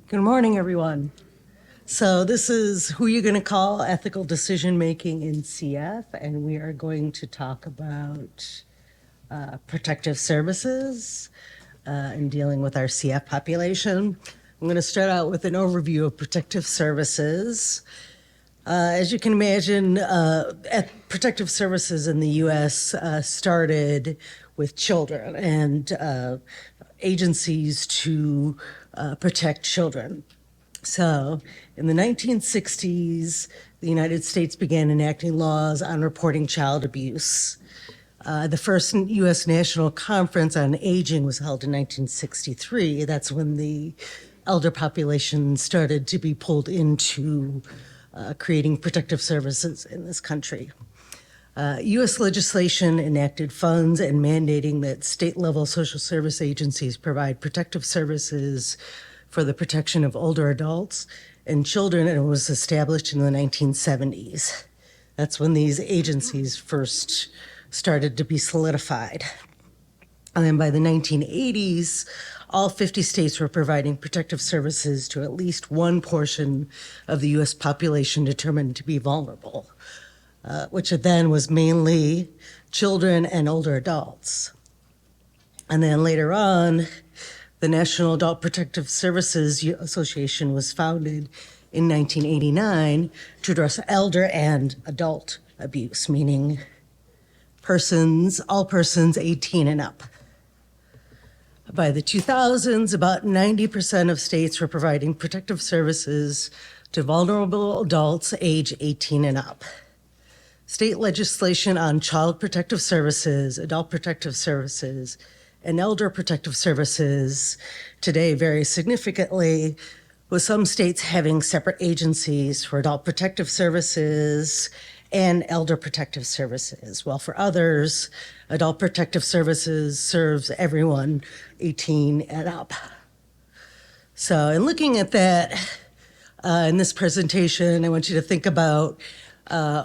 Good morning, everyone. So this is Who You're Going to Call Ethical Decision Making in CF, and we are going to talk about protective services and dealing with our CF population. I'm going to start out with an overview of protective services. As you can imagine, protective services in the U.S. Started with children and agencies to protect children. So in the 1960s, the United States began enacting laws on reporting child abuse. The first U.S. National Conference on Aging was held in 1963. That's when the elder population started to be pulled into creating protective services in this country. U.S. legislation enacted funds and mandating that state-level social service agencies provide protective services for the protection of older adults and children, and it was established in the 1970s. That's when these agencies first started to be solidified. And then by the 1980s, all 50 states were providing protective services to at least one portion of the U.S. population determined to be vulnerable, which then was mainly children and older adults. And then later on, the National Adult Protective Services Association was founded in 1989 to address elder and adult abuse, meaning all persons 18 and up. By the 2000s, about 90% of states were providing protective services to vulnerable adults age 18 and up. State legislation on child protective services, adult protective services, and elder protective services today vary significantly, with some states having separate agencies for adult protective services and elder protective services, while for others, adult protective services serves everyone 18 and up. So in looking at that, in this presentation, I want you to think about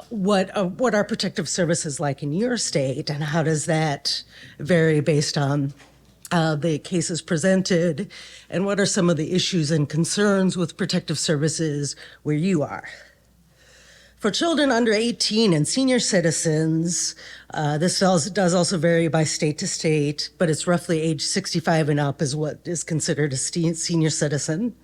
what are protective services like in your state, and how does that vary based on the cases presented, and what are some of the issues and concerns with protective services where you are. For children under 18 and senior citizens, this does also vary by state to state, but it's roughly age 65 and up is what is considered a senior citizen.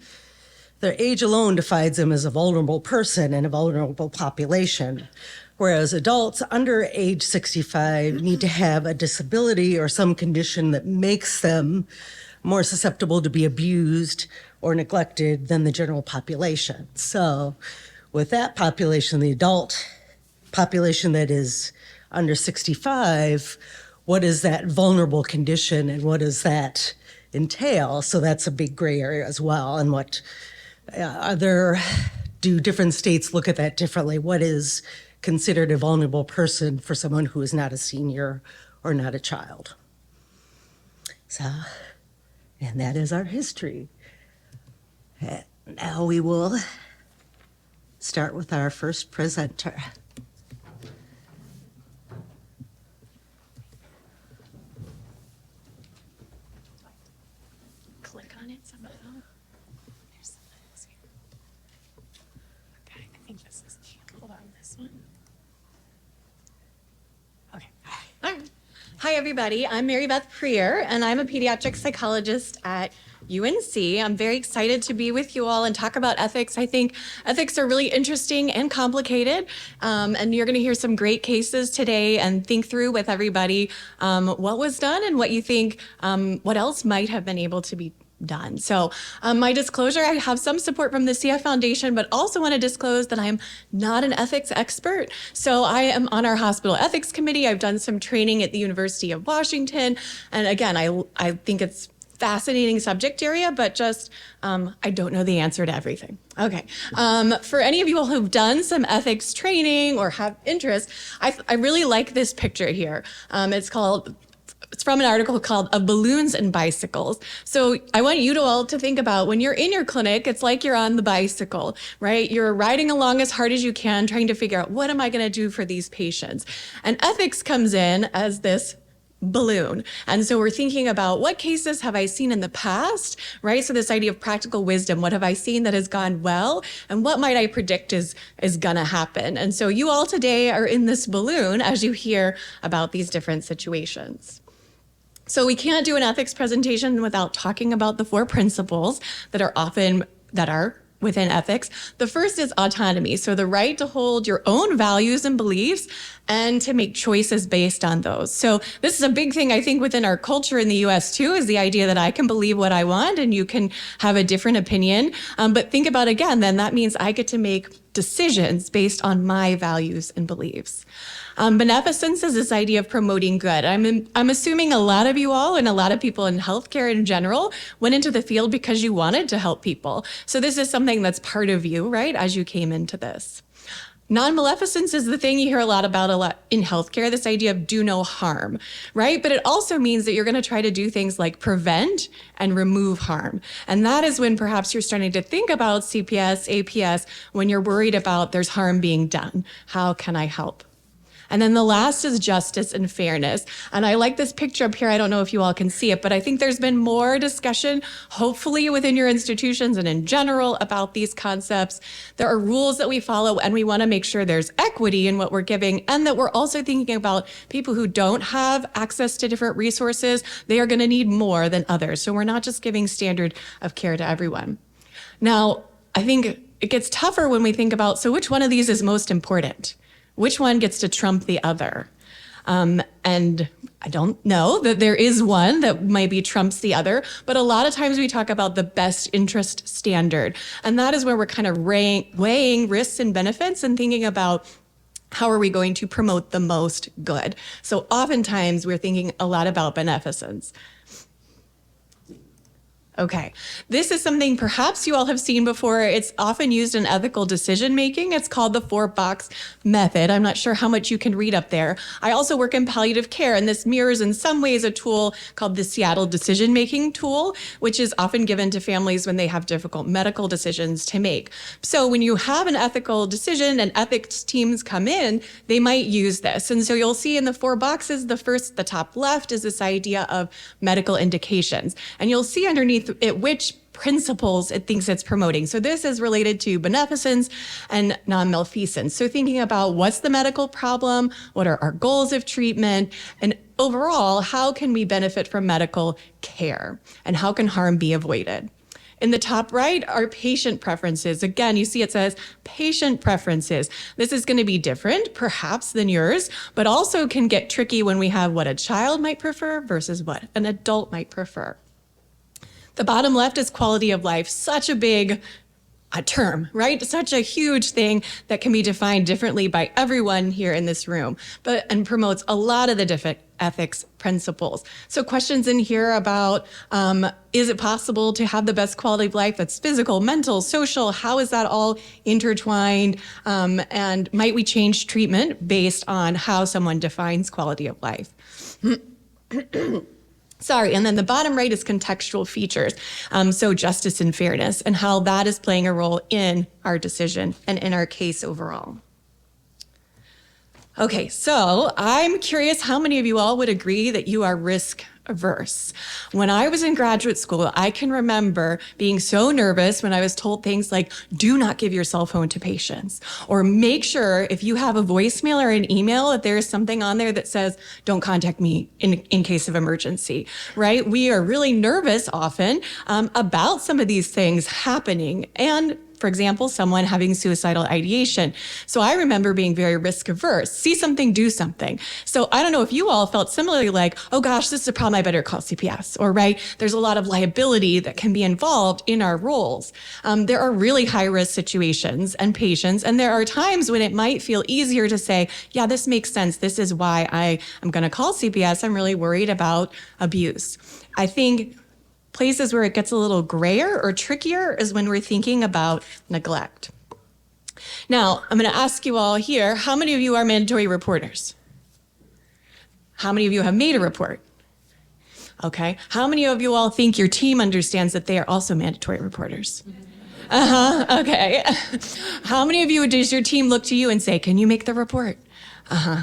Their age alone defines them as a vulnerable person and a vulnerable population, whereas adults under age 65 need to have a disability or some condition that makes them more susceptible to be abused or neglected than the general population. So with that population, the adult population that is under 65, what is that vulnerable condition and what does that entail? So that's a big gray area as well. And what do different states look at that differently? What is considered a vulnerable person for someone who is not a senior or not a child? So, and that is our history. Now we will start with our first presenter. Click on it somehow. There's something else here. Okay, I think this is, hold on, this one. Okay. All right. Hi, everybody. I'm Mary Beth Prier, and I'm a pediatric psychologist at UNC. I'm very excited to be with you all and talk about ethics. I think ethics are really interesting and complicated, and you're going to hear some great cases today and think through with everybody what was done and what you think, what else might have been able to be done. So my disclosure, I have some support from the CF Foundation, but also want to disclose that I'm not an ethics expert. So I am on our hospital ethics committee. I've done some training at the University of Washington. And again, I think it's fascinating subject area, but just I don't know the answer to everything. Okay. For any of you all who've done some ethics training or have interest, I really like this picture here. It's from an article called Of Balloons and Bicycles. So I want you to all to think about when you're in your clinic, it's like you're on the bicycle, right? You're riding along as hard as you can, trying to figure out what am I going to do for these patients? And ethics comes in as this balloon. And so we're thinking about what cases have I seen in the past, right? So this idea of practical wisdom, what have I seen that has gone well? And what might I predict is gonna happen? And so you all today are in this balloon as you hear about these different situations. So we can't do an ethics presentation without talking about the 4 principles that are within ethics. The first is autonomy. So the right to hold your own values and beliefs and to make choices based on those. So this is a big thing, I think, within our culture in the US too, is the idea that I can believe what I want and you can have a different opinion. But think about again, then that means I get to make decisions based on my values and beliefs. Beneficence is this idea of promoting good. I'm assuming a lot of you all and a lot of people in healthcare in general went into the field because you wanted to help people. So this is something that's part of you, right, as you came into this. Non-maleficence is the thing you hear a lot in healthcare, this idea of do no harm, right? But it also means that you're going to try to do things like prevent and remove harm. And that is when perhaps you're starting to think about CPS, APS, when you're worried about there's harm being done. How can I help? And then the last is justice and fairness. And I like this picture up here. I don't know if you all can see it, but I think there's been more discussion, hopefully within your institutions and in general about these concepts. There are rules that we follow and we want to make sure there's equity in what we're giving and that we're also thinking about people who don't have access to different resources. They are going to need more than others. So we're not just giving standard of care to everyone. Now, I think it gets tougher when we think about, so which one of these is most important? Which one gets to trump the other? And I don't know that there is one that maybe trumps the other, but a lot of times we talk about the best interest standard. And that is where we're kind of weighing risks and benefits and thinking about how are we going to promote the most good? So oftentimes we're thinking a lot about beneficence. Okay, this is something perhaps you all have seen before. It's often used in ethical decision making. It's called the 4-box method. I'm not sure how much you can read up there. I also work in palliative care, and this mirrors in some ways a tool called the Seattle decision making tool, which is often given to families when they have difficult medical decisions to make. So when you have an ethical decision and ethics teams come in, they might use this. And so you'll see in the 4 boxes, the top left is this idea of medical indications. And you'll see underneath it which principles it thinks it's promoting. So this is related to beneficence and non-malfeasance. So thinking about what's the medical problem, what are our goals of treatment, and overall, how can we benefit from medical care, and how can harm be avoided? In the top right are patient preferences. Again, you see it says patient preferences. This is going to be different, perhaps, than yours, but also can get tricky when we have what a child might prefer versus what an adult might prefer. The bottom left is quality of life, such a big term, right? Such a huge thing that can be defined differently by everyone here in this room, and promotes a lot of the different ethics principles. So questions in here about, is it possible to have the best quality of life that's physical, mental, social? How is that all intertwined? And might we change treatment based on how someone defines quality of life? Sorry, and then the bottom right is contextual features. So justice and fairness and how that is playing a role in our decision and in our case overall. Okay, so I'm curious how many of you all would agree that you are risk averse. When I was in graduate school, I can remember being so nervous when I was told things like, do not give your cell phone to patients, or make sure if you have a voicemail or an email that there is something on there that says, don't contact me in case of emergency, right? We are really nervous often about some of these things happening, and for example, someone having suicidal ideation. So I remember being very risk averse. See something, do something. So I don't know if you all felt similarly like, oh gosh, this is a problem, I better call CPS, or right, there's a lot of liability that can be involved in our roles. There are really high risk situations and patients, and there are times when it might feel easier to say, yeah, this makes sense. This is why I am gonna call CPS. I'm really worried about abuse. I think places where it gets a little grayer or trickier is when we're thinking about neglect. Now, I'm going to ask you all here, how many of you are mandatory reporters? How many of you have made a report? Okay. How many of you all think your team understands that they are also mandatory reporters? Okay. How many of you does your team look to you and say, can you make the report?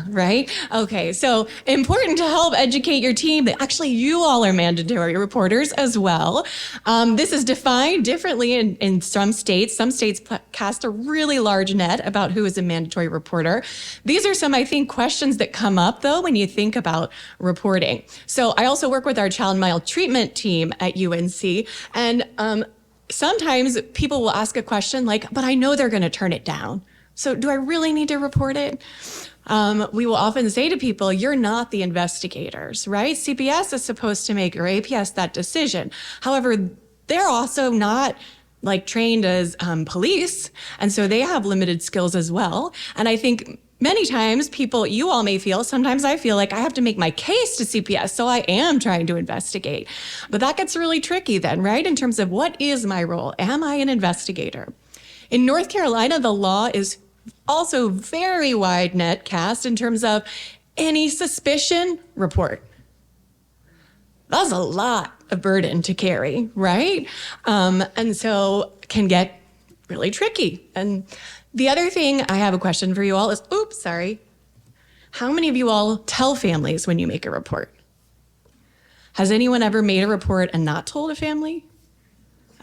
Right? Okay, so important to help educate your team that actually you all are mandatory reporters as well. This is defined differently in some states. Some states cast a really large net about who is a mandatory reporter. These are some, I think, questions that come up, though, when you think about reporting. So I also work with our child maltreatment team at UNC, and sometimes people will ask a question like, but I know they're going to turn it down. So do I really need to report it? We will often say to people, you're not the investigators, right? CPS is supposed to make, or APS, that decision. However, they're also not like trained as police, and so they have limited skills as well. And I think many times people, you all may feel, sometimes I feel like I have to make my case to CPS, so I am trying to investigate. But that gets really tricky then, right? In terms of what is my role? Am I an investigator? In North Carolina, the law is also very wide net cast in terms of any suspicion, report. That's a lot of burden to carry, right? And so can get really tricky. And the other thing I have a question for you all is, how many of you all tell families when you make a report? Has anyone ever made a report and not told a family?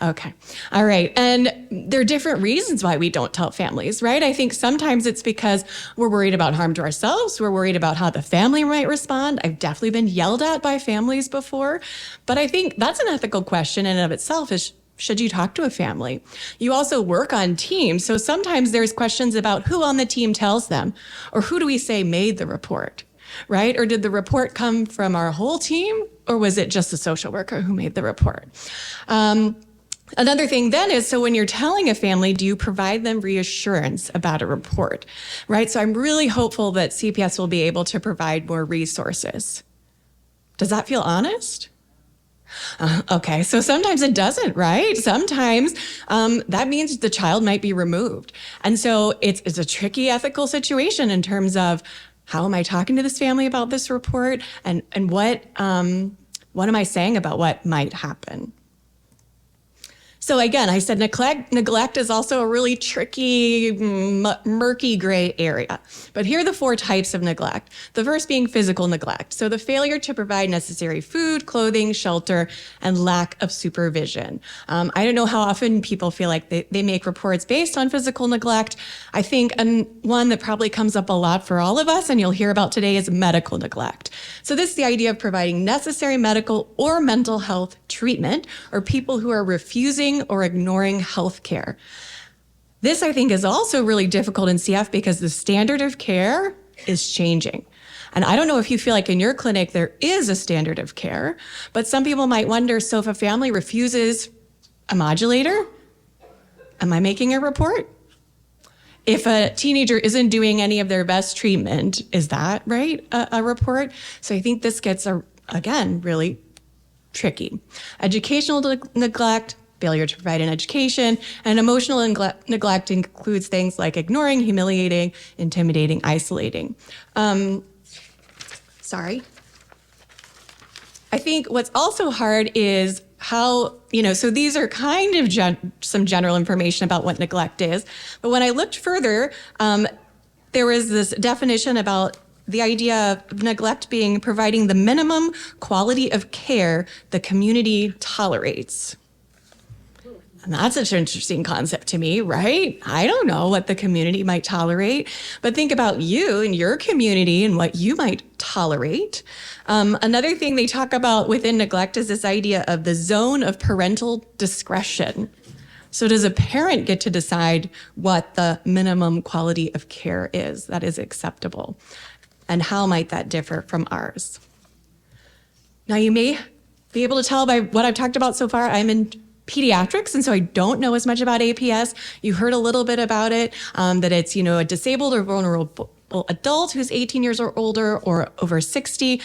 Okay. All right. And there are different reasons why we don't tell families, right? I think sometimes it's because we're worried about harm to ourselves. We're worried about how the family might respond. I've definitely been yelled at by families before. But I think that's an ethical question in and of itself is, should you talk to a family? You also work on teams. So sometimes there's questions about who on the team tells them, or who do we say made the report, right? Or did the report come from our whole team, or was it just a social worker who made the report? Another thing then is, so when you're telling a family, do you provide them reassurance about a report, right? So I'm really hopeful that CPS will be able to provide more resources. Does that feel honest? Okay, so sometimes it doesn't, right? Sometimes that means the child might be removed. And so it's a tricky ethical situation in terms of how am I talking to this family about this report, and what am I saying about what might happen? So again, I said neglect is also a really tricky, murky gray area. But here are the 4 types of neglect. The first being physical neglect. So the failure to provide necessary food, clothing, shelter, and lack of supervision. I don't know how often people feel like they make reports based on physical neglect. I think one that probably comes up a lot for all of us, and you'll hear about today, is medical neglect. So this is the idea of providing necessary medical or mental health treatment, or people who are refusing or ignoring health care. This, I think, is also really difficult in CF because the standard of care is changing. And I don't know if you feel like in your clinic there is a standard of care, but some people might wonder, so if a family refuses a modulator, am I making a report? If a teenager isn't doing any of their best treatment, is that, right, a report? So I think this gets, again, really tricky. Educational neglect, failure to provide an education, and emotional neglect includes things like ignoring, humiliating, intimidating, isolating. I think what's also hard is how, so these are kind of some general information about what neglect is. But when I looked further, there was this definition about the idea of neglect being providing the minimum quality of care the community tolerates. And that's an interesting concept to me, right? I don't know what the community might tolerate, but think about you and your community and what you might tolerate. Another thing they talk about within neglect is this idea of the zone of parental discretion. So does a parent get to decide what the minimum quality of care is that is acceptable? And how might that differ from ours? Now, you may be able to tell by what I've talked about so far, I'm in pediatrics, and so I don't know as much about APS. You heard a little bit about it, that it's, a disabled or vulnerable adult who's 18 years or older or over 60.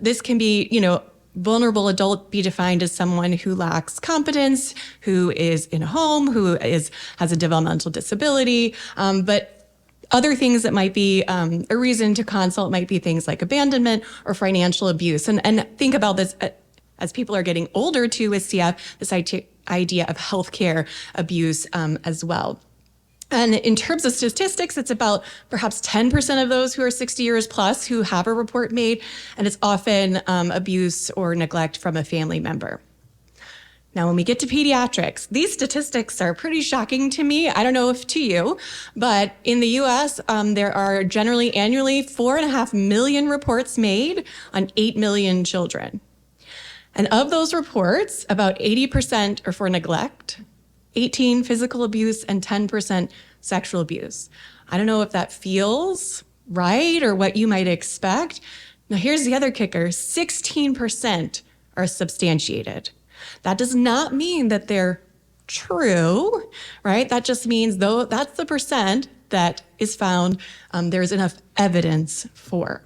This can be, vulnerable adult be defined as someone who lacks competence, who is in a home, who has a developmental disability, but other things that might be a reason to consult might be things like abandonment or financial abuse. And think about this as people are getting older too with CF, this idea of healthcare abuse as well. And in terms of statistics, it's about perhaps 10% of those who are 60 years plus who have a report made, and it's often abuse or neglect from a family member. Now, when we get to pediatrics, these statistics are pretty shocking to me. I don't know if to you, but in the US, there are generally annually 4.5 million reports made on 8 million children. And of those reports, about 80% are for neglect, 18 physical abuse, and 10% sexual abuse. I don't know if that feels right or what you might expect. Now, here's the other kicker: 16% are substantiated. That does not mean that they're true, right? That just means, though, that's the percent that is found there's enough evidence for.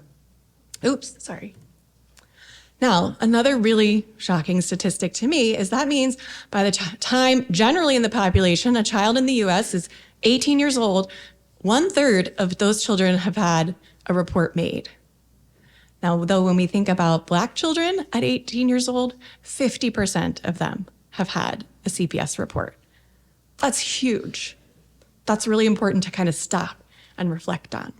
Oops, sorry. Now, another really shocking statistic to me is that means by the time, generally in the population, a child in the US is 18 years old, 1/3 of those children have had a report made. Now, though, when we think about Black children at 18 years old, 50% of them have had a CPS report. That's huge. That's really important to kind of stop and reflect on.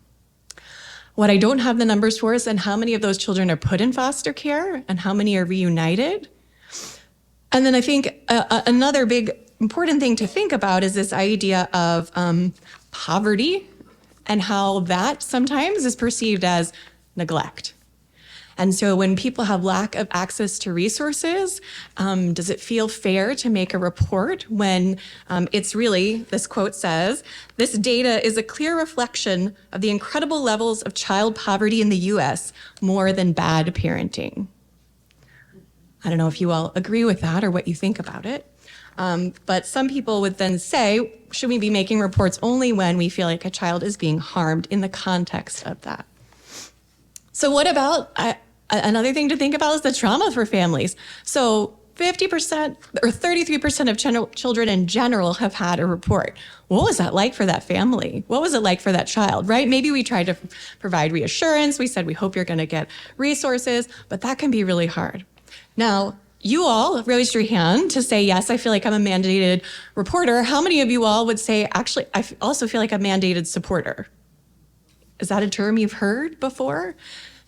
What I don't have the numbers for is then how many of those children are put in foster care and how many are reunited. And then I think another big important thing to think about is this idea of poverty and how that sometimes is perceived as neglect. And so when people have lack of access to resources, does it feel fair to make a report when it's really, this quote says, "This data is a clear reflection of the incredible levels of child poverty in the US, more than bad parenting." I don't know if you all agree with that or what you think about it. But some people would then say, should we be making reports only when we feel like a child is being harmed in the context of that? So what about, another thing to think about is the trauma for families. So 50% or 33% of children in general have had a report. What was that like for that family? What was it like for that child, right? Maybe we tried to provide reassurance. We said, we hope you're going to get resources, but that can be really hard. Now, you all raised your hand to say, yes, I feel like I'm a mandated reporter. How many of you all would say, actually, I also feel like a mandated supporter? Is that a term you've heard before?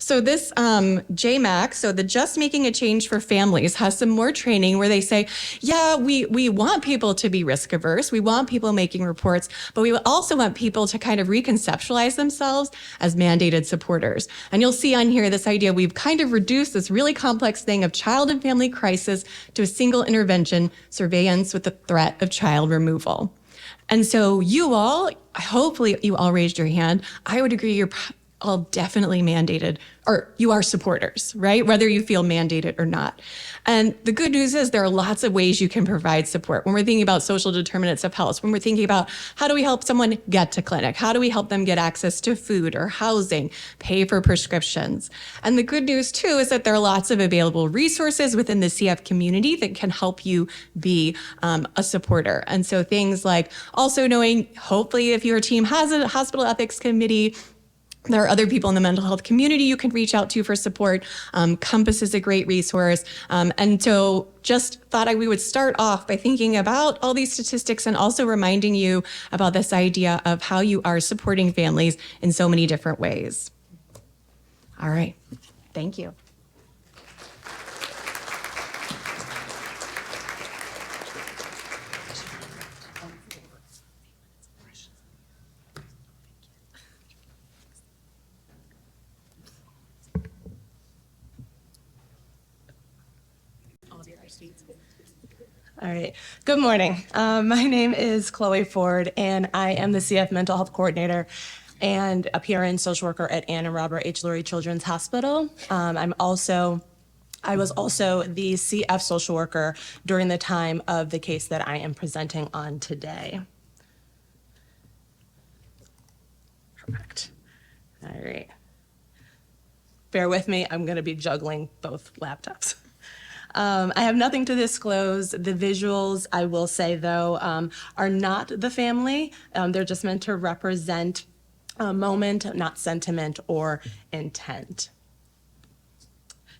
So this JMAC, so the Just Making a Change for Families, has some more training where they say, yeah, we want people to be risk averse. We want people making reports, but we also want people to kind of reconceptualize themselves as mandated supporters. And you'll see on here this idea, we've kind of reduced this really complex thing of child and family crisis to a single intervention, surveillance with the threat of child removal. And so you all, hopefully you all raised your hand. I would agree you're all definitely mandated, or you are supporters, right? Whether you feel mandated or not. And the good news is there are lots of ways you can provide support. When we're thinking about social determinants of health, when we're thinking about how do we help someone get to clinic? How do we help them get access to food or housing, pay for prescriptions? And the good news too is that there are lots of available resources within the CF community that can help you be a supporter. And so things like also knowing, hopefully if your team has a hospital ethics committee, there are other people in the mental health community you can reach out to for support. Compass is a great resource. And so just thought we would start off by thinking about all these statistics and also reminding you about this idea of how you are supporting families in so many different ways. All right. Thank you. All right. Good morning. My name is Chloe Ford, and I am the CF Mental Health Coordinator and a PRN social worker at Ann and Robert H. Lurie Children's Hospital. I was also the CF social worker during the time of the case that I am presenting on today. Correct. All right. Bear with me. I'm going to be juggling both laptops. I have nothing to disclose. The visuals, I will say, though, are not the family. They're just meant to represent a moment, not sentiment or intent.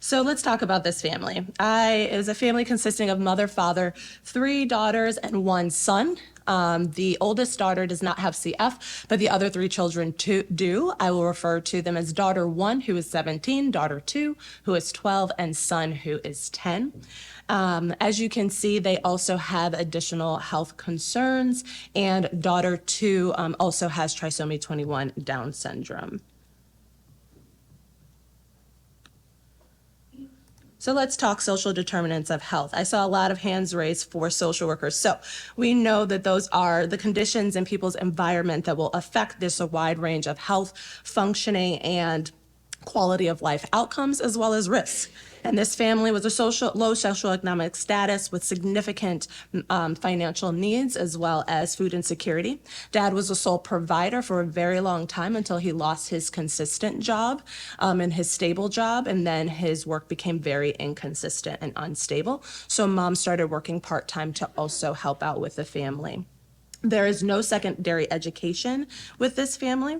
So let's talk about this family. It was a family consisting of mother, father, 3 daughters, and 1 son. The oldest daughter does not have CF, but the other 3 children do. I will refer to them as daughter 1, who is 17, daughter 2, who is 12, and son, who is 10. As you can see, they also have additional health concerns, and daughter 2 also has trisomy 21 Down syndrome. So let's talk social determinants of health. I saw a lot of hands raised for social workers. So we know that those are the conditions in people's environment that will affect this a wide range of health, functioning, and quality of life outcomes, as well as risks. And this family was a low socioeconomic status with significant financial needs, as well as food insecurity. Dad was a sole provider for a very long time until he lost his consistent job and his stable job, and then his work became very inconsistent and unstable. So mom started working part-time to also help out with the family. There is no secondary education with this family.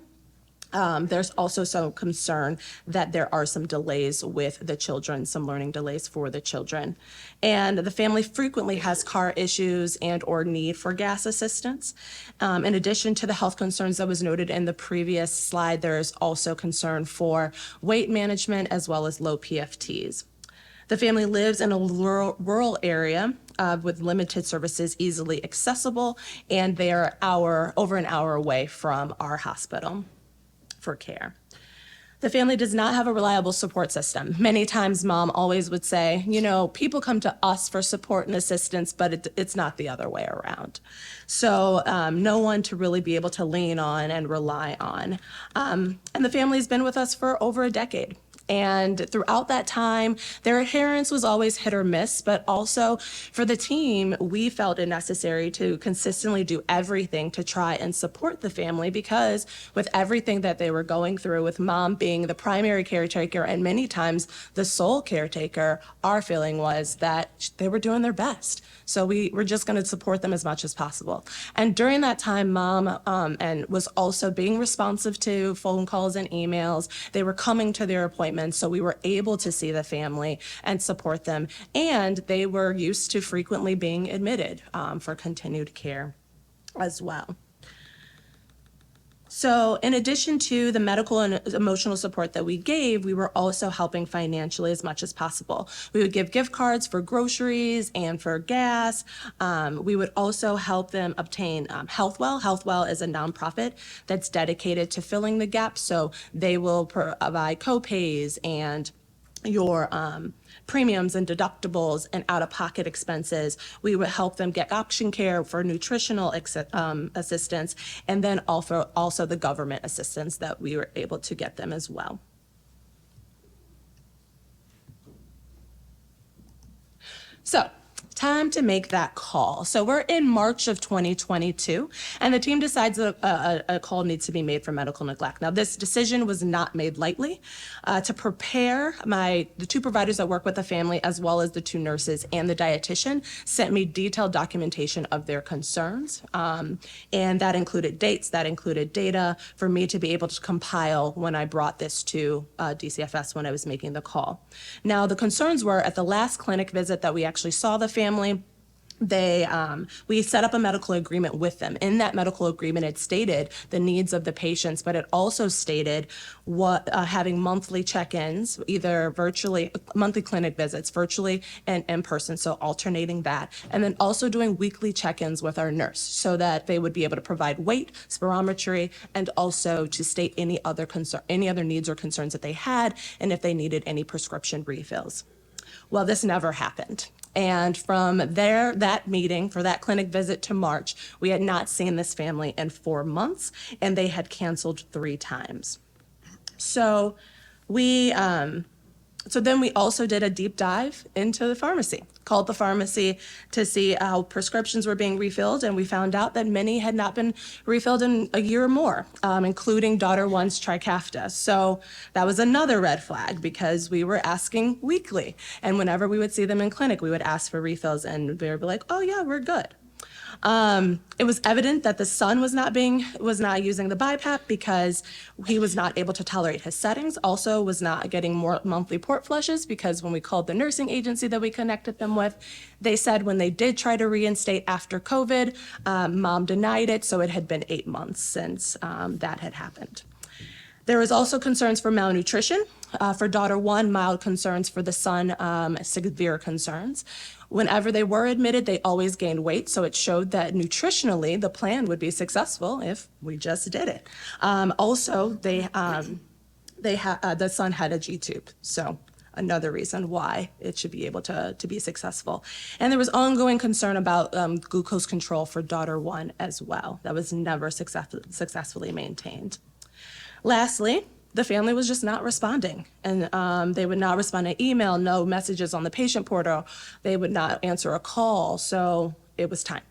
There's also some concern that there are some delays with the children, some learning delays for the children. And the family frequently has car issues and or need for gas assistance. In addition to the health concerns that was noted in the previous slide, there is also concern for weight management as well as low PFTs. The family lives in a rural area with limited services easily accessible, and they are over an hour away from our hospital for care. The family does not have a reliable support system. Many times mom always would say, you know, people come to us for support and assistance, but it's not the other way around. So no one to really be able to lean on and rely on. And the family's been with us for over a decade. And throughout that time, their adherence was always hit or miss, but also for the team, we felt it necessary to consistently do everything to try and support the family, because with everything that they were going through, with mom being the primary caretaker and many times the sole caretaker, our feeling was that they were doing their best. So we were just going to support them as much as possible. And during that time, mom and was also being responsive to phone calls and emails. They were coming to their appointments, so we were able to see the family and support them. And they were used to frequently being admitted for continued care as well. So in addition to the medical and emotional support that we gave, we were also helping financially as much as possible. We would give gift cards for groceries and for gas. We would also help them obtain Healthwell. Healthwell is a nonprofit that's dedicated to filling the gap. So they will provide co-pays and your premiums and deductibles and out-of-pocket expenses. We would help them get option care for nutritional assistance, and then also the government assistance that we were able to get them as well. So, time to make that call. So we're in March of 2022, and the team decides that a call needs to be made for medical neglect. Now, this decision was not made lightly. To prepare, the 2 providers that work with the family, as well as the 2 nurses and the dietitian, sent me detailed documentation of their concerns, and that included dates, that included data for me to be able to compile when I brought this to DCFS when I was making the call. Now, the concerns were at the last clinic visit that we actually saw the family. We set up a medical agreement with them. In that medical agreement, it stated the needs of the patients, but it also stated having monthly check-ins, either virtually, monthly clinic visits, virtually and in person, so alternating that, and then also doing weekly check-ins with our nurse so that they would be able to provide weight, spirometry, and also to state any other needs or concerns that they had, and if they needed any prescription refills. Well, this never happened. And from that meeting for that clinic visit to March, we had not seen this family in 4 months, and they had canceled 3 times. So then we also did a deep dive into the pharmacy, called the pharmacy to see how prescriptions were being refilled, and we found out that many had not been refilled in a year or more, including daughter 1's Trikafta. So that was another red flag, because we were asking weekly, and whenever we would see them in clinic, we would ask for refills, and they would be like, oh yeah, we're good. It was evident that the son was not using the BiPAP because he was not able to tolerate his settings. Also, was not getting more monthly port flushes because when we called the nursing agency that we connected them with, they said when they did try to reinstate after COVID, mom denied it. So it had been 8 months since that had happened. There was also concerns for malnutrition. For daughter one, mild concerns. For the son, severe concerns. Whenever they were admitted, they always gained weight, so it showed that nutritionally the plan would be successful if we just did it. Also, the son had a G-tube, so another reason why it should be able to be successful. And there was ongoing concern about glucose control for daughter one as well. That was never successfully maintained. Lastly, the family was just not responding, and they would not respond to email, no messages on the patient portal. They would not answer a call, so it was time.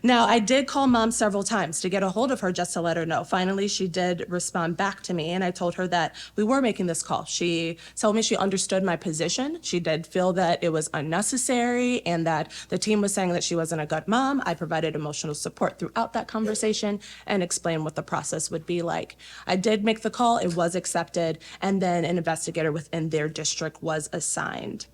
Now, I did call mom several times to get a hold of her just to let her know. Finally, she did respond back to me, and I told her that we were making this call. She told me she understood my position. She did feel that it was unnecessary and that the team was saying that she wasn't a good mom. I provided emotional support throughout that conversation and explained what the process would be like. I did make the call. It was accepted, and then an investigator within their district was assigned.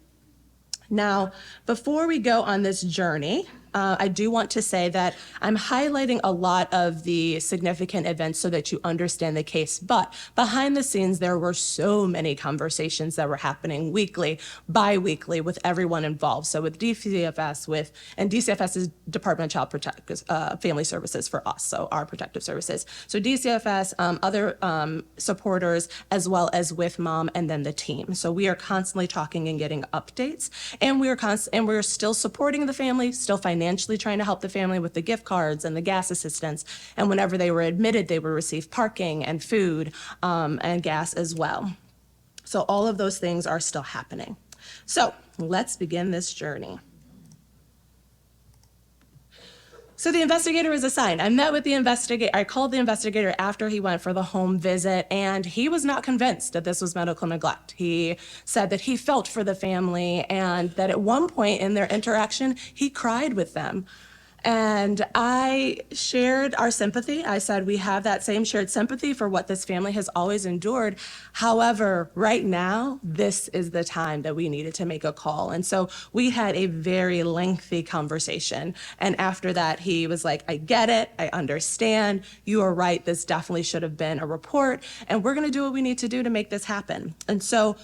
Now, before we go on this journey, I do want to say that I'm highlighting a lot of the significant events so that you understand the case. But behind the scenes, there were so many conversations that were happening weekly, bi-weekly with everyone involved. So with DCFS, and DCFS is Department of Child Family Services for us, so our protective services. So DCFS, other supporters, as well as with mom and then the team. So we are constantly talking and getting updates, and we're still supporting the family, still financially trying to help the family with the gift cards and the gas assistance. And whenever they were admitted, they would receive parking and food and gas as well. So all of those things are still happening. So let's begin this journey. So the investigator is assigned. I met with the investigator. I called the investigator after he went for the home visit, and he was not convinced that this was medical neglect. He said that he felt for the family and that at one point in their interaction, he cried with them. And I shared our sympathy. I said, we have that same shared sympathy for what this family has always endured. However, right now, this is the time that we needed to make a call. And so we had a very lengthy conversation. And after that, he was like, I get it. I understand. You are right. This definitely should have been a report. And we're going to do what we need to do to make this happen. And so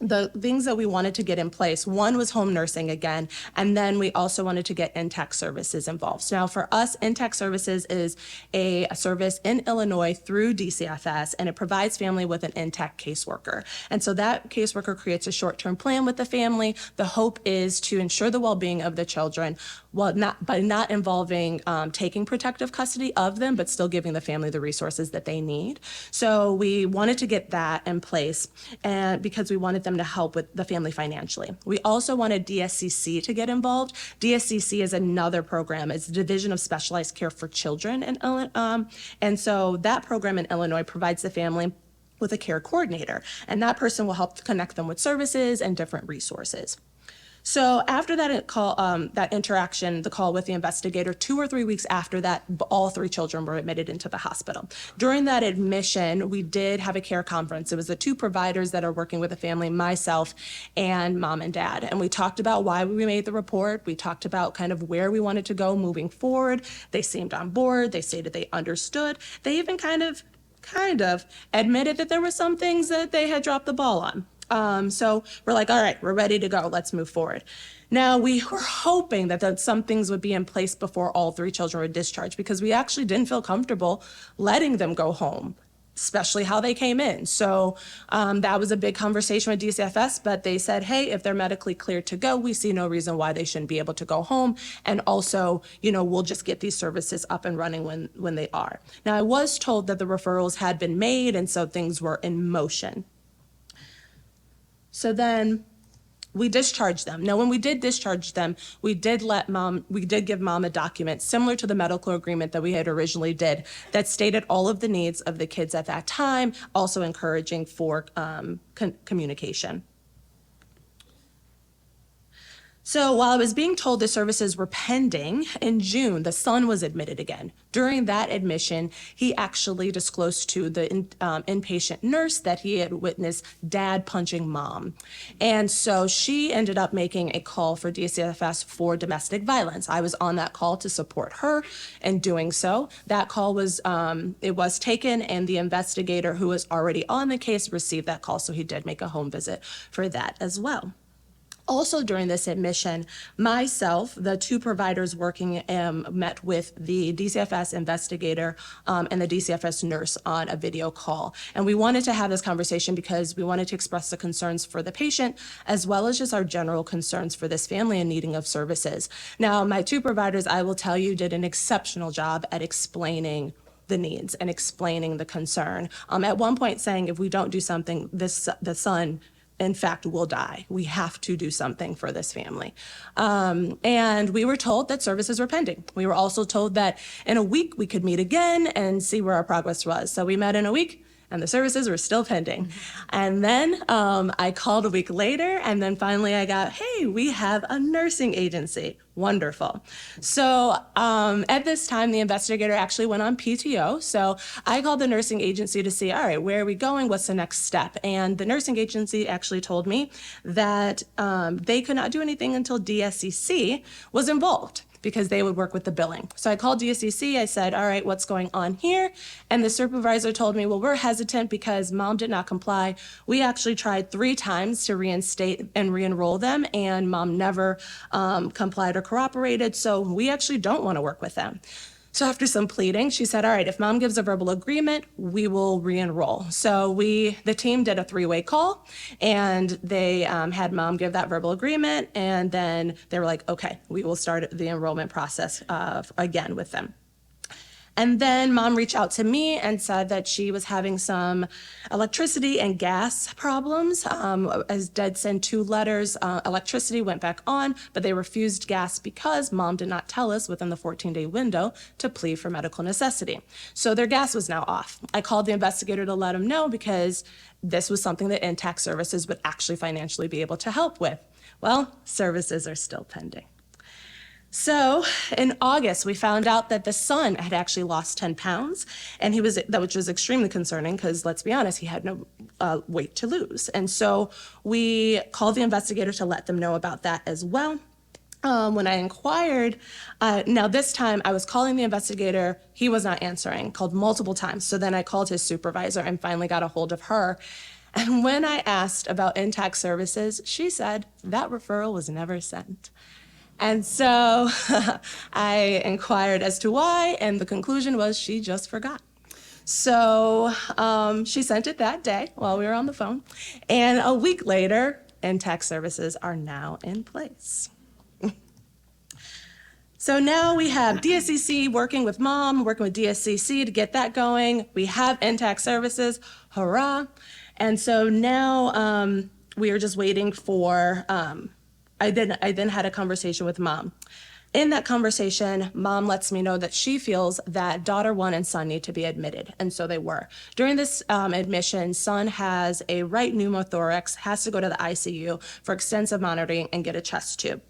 the things that we wanted to get in place, one was home nursing again, and then we also wanted to get NTAC services involved. So now for us, NTAC services is a service in Illinois through DCFS, and it provides family with an NTAC caseworker. And so that caseworker creates a short-term plan with the family. The hope is to ensure the well-being of the children, by not involving taking protective custody of them, but still giving the family the resources that they need. So we wanted to get that in place, and because we wanted them to help with the family financially. We also wanted DSCC to get involved. DSCC is another program. It's the Division of Specialized Care for Children, and so that program in Illinois provides the family with a care coordinator, and that person will help connect them with services and different resources. So after that call, that interaction, the call with the investigator, 2 or 3 weeks after that, all 3 children were admitted into the hospital. During that admission, we did have a care conference. It was the 2 providers that are working with the family, myself and mom and dad. And we talked about why we made the report. We talked about kind of where we wanted to go moving forward. They seemed on board. They stated they understood. They even kind of admitted that there were some things that they had dropped the ball on. So we're like, all right, we're ready to go. Let's move forward. Now, we were hoping that some things would be in place before all 3 children were discharged, because we actually didn't feel comfortable letting them go home, especially how they came in. So that was a big conversation with DCFS, but they said, hey, if they're medically cleared to go, we see no reason why they shouldn't be able to go home. And also, we'll just get these services up and running when they are. Now, I was told that the referrals had been made, and so things were in motion. So then we discharged them. Now, when we did discharge them, we did give mom a document similar to the medical agreement that we had originally did that stated all of the needs of the kids at that time, also encouraging for communication. So while I was being told the services were pending, in June, the son was admitted again. During that admission, he actually disclosed to the inpatient nurse that he had witnessed dad punching mom. And so she ended up making a call for DCFS for domestic violence. I was on that call to support her in doing so. That call was, it was taken, and the investigator who was already on the case received that call, so he did make a home visit for that as well. Also during this admission, myself, the two providers working met with the DCFS investigator and the DCFS nurse on a video call. And we wanted to have this conversation because we wanted to express the concerns for the patient as well as just our general concerns for this family in needing of services. Now, my two providers, I will tell you, did an exceptional job at explaining the needs and explaining the concern. At one point saying, if we don't do something, the son in fact, will die. We have to do something for this family. And we were told that services were pending. We were also told that in a week we could meet again and see where our progress was. So we met in a week, and the services were still pending. And then I called a week later, and then finally I got, hey, we have a nursing agency. Wonderful. So at this time, the investigator actually went on PTO. So I called the nursing agency to see, all right, where are we going? What's the next step? And the nursing agency actually told me that they could not do anything until DSCC was involved, because they would work with the billing. So I called DSCC, I said, all right, what's going on here? And the supervisor told me, well, we're hesitant because mom did not comply. We actually tried 3 times to reinstate and re-enroll them, and mom never complied or cooperated, so we actually don't want to work with them. So after some pleading, she said, all right, if mom gives a verbal agreement, we will re-enroll. So the team did a 3-way call, and they had mom give that verbal agreement, and then they were like, okay, we will start the enrollment process again with them. And then mom reached out to me and said that she was having some electricity and gas problems. As Dad sent 2 letters, electricity went back on, but they refused gas because mom did not tell us within the 14-day window to plead for medical necessity. So their gas was now off. I called the investigator to let him know because this was something that NACFC services would actually financially be able to help with. Well, services are still pending. So in August, we found out that the son had actually lost 10 pounds, and which was extremely concerning because, let's be honest, he had no weight to lose. And so we called the investigator to let them know about that as well. When I inquired, now this time I was calling the investigator, he was not answering, called multiple times. So then I called his supervisor and finally got a hold of her. And when I asked about NACFC services, she said that referral was never sent. And so I inquired as to why, and the conclusion was she just forgot. So she sent it that day while we were on the phone. And a week later, NACFC services are now in place. So now we have DSCC working with mom, working with DSCC to get that going. We have NACFC services, hurrah. And so now we are just waiting for, I then had a conversation with mom. In that conversation, mom lets me know that she feels that daughter 1 and son need to be admitted, and so they were. During this admission, son has a right pneumothorax, has to go to the ICU for extensive monitoring and get a chest tube.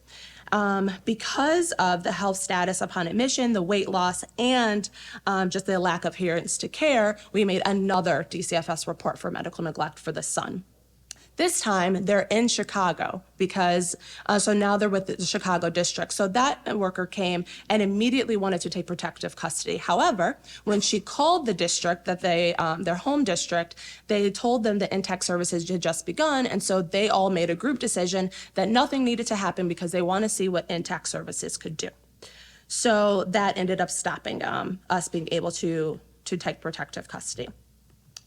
Because of the health status upon admission, the weight loss, and just the lack of adherence to care, we made another DCFS report for medical neglect for the son. This time, they're in Chicago because, so now they're with the Chicago district. So that worker came and immediately wanted to take protective custody. However, when she called the district, that their home district, they told them that NACFC services had just begun, and so they all made a group decision that nothing needed to happen because they want to see what NACFC services could do. So that ended up stopping us being able to take protective custody.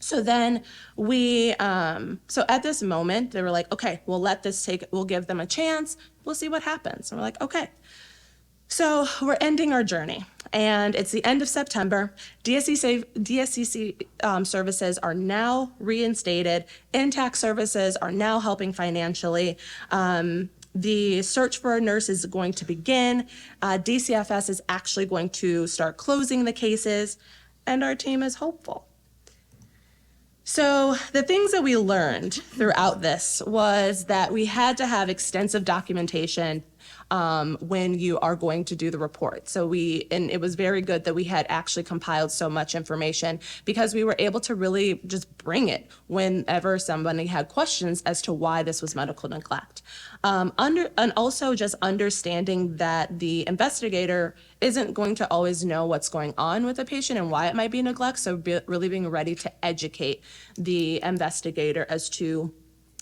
So then so at this moment, they were like, okay, we'll give them a chance. We'll see what happens. And we're like, okay. So we're ending our journey, and it's the end of September. DSCC services are now reinstated. NACFC services are now helping financially. The search for a nurse is going to begin. DCFS is actually going to start closing the cases, and our team is hopeful. So the things that we learned throughout this was that we had to have extensive documentation when you are going to do the report. And it was very good that we had actually compiled so much information because we were able to really just bring it whenever somebody had questions as to why this was medical neglect. And also just understanding that the investigator isn't going to always know what's going on with a patient and why it might be neglect. So really being ready to educate the investigator as to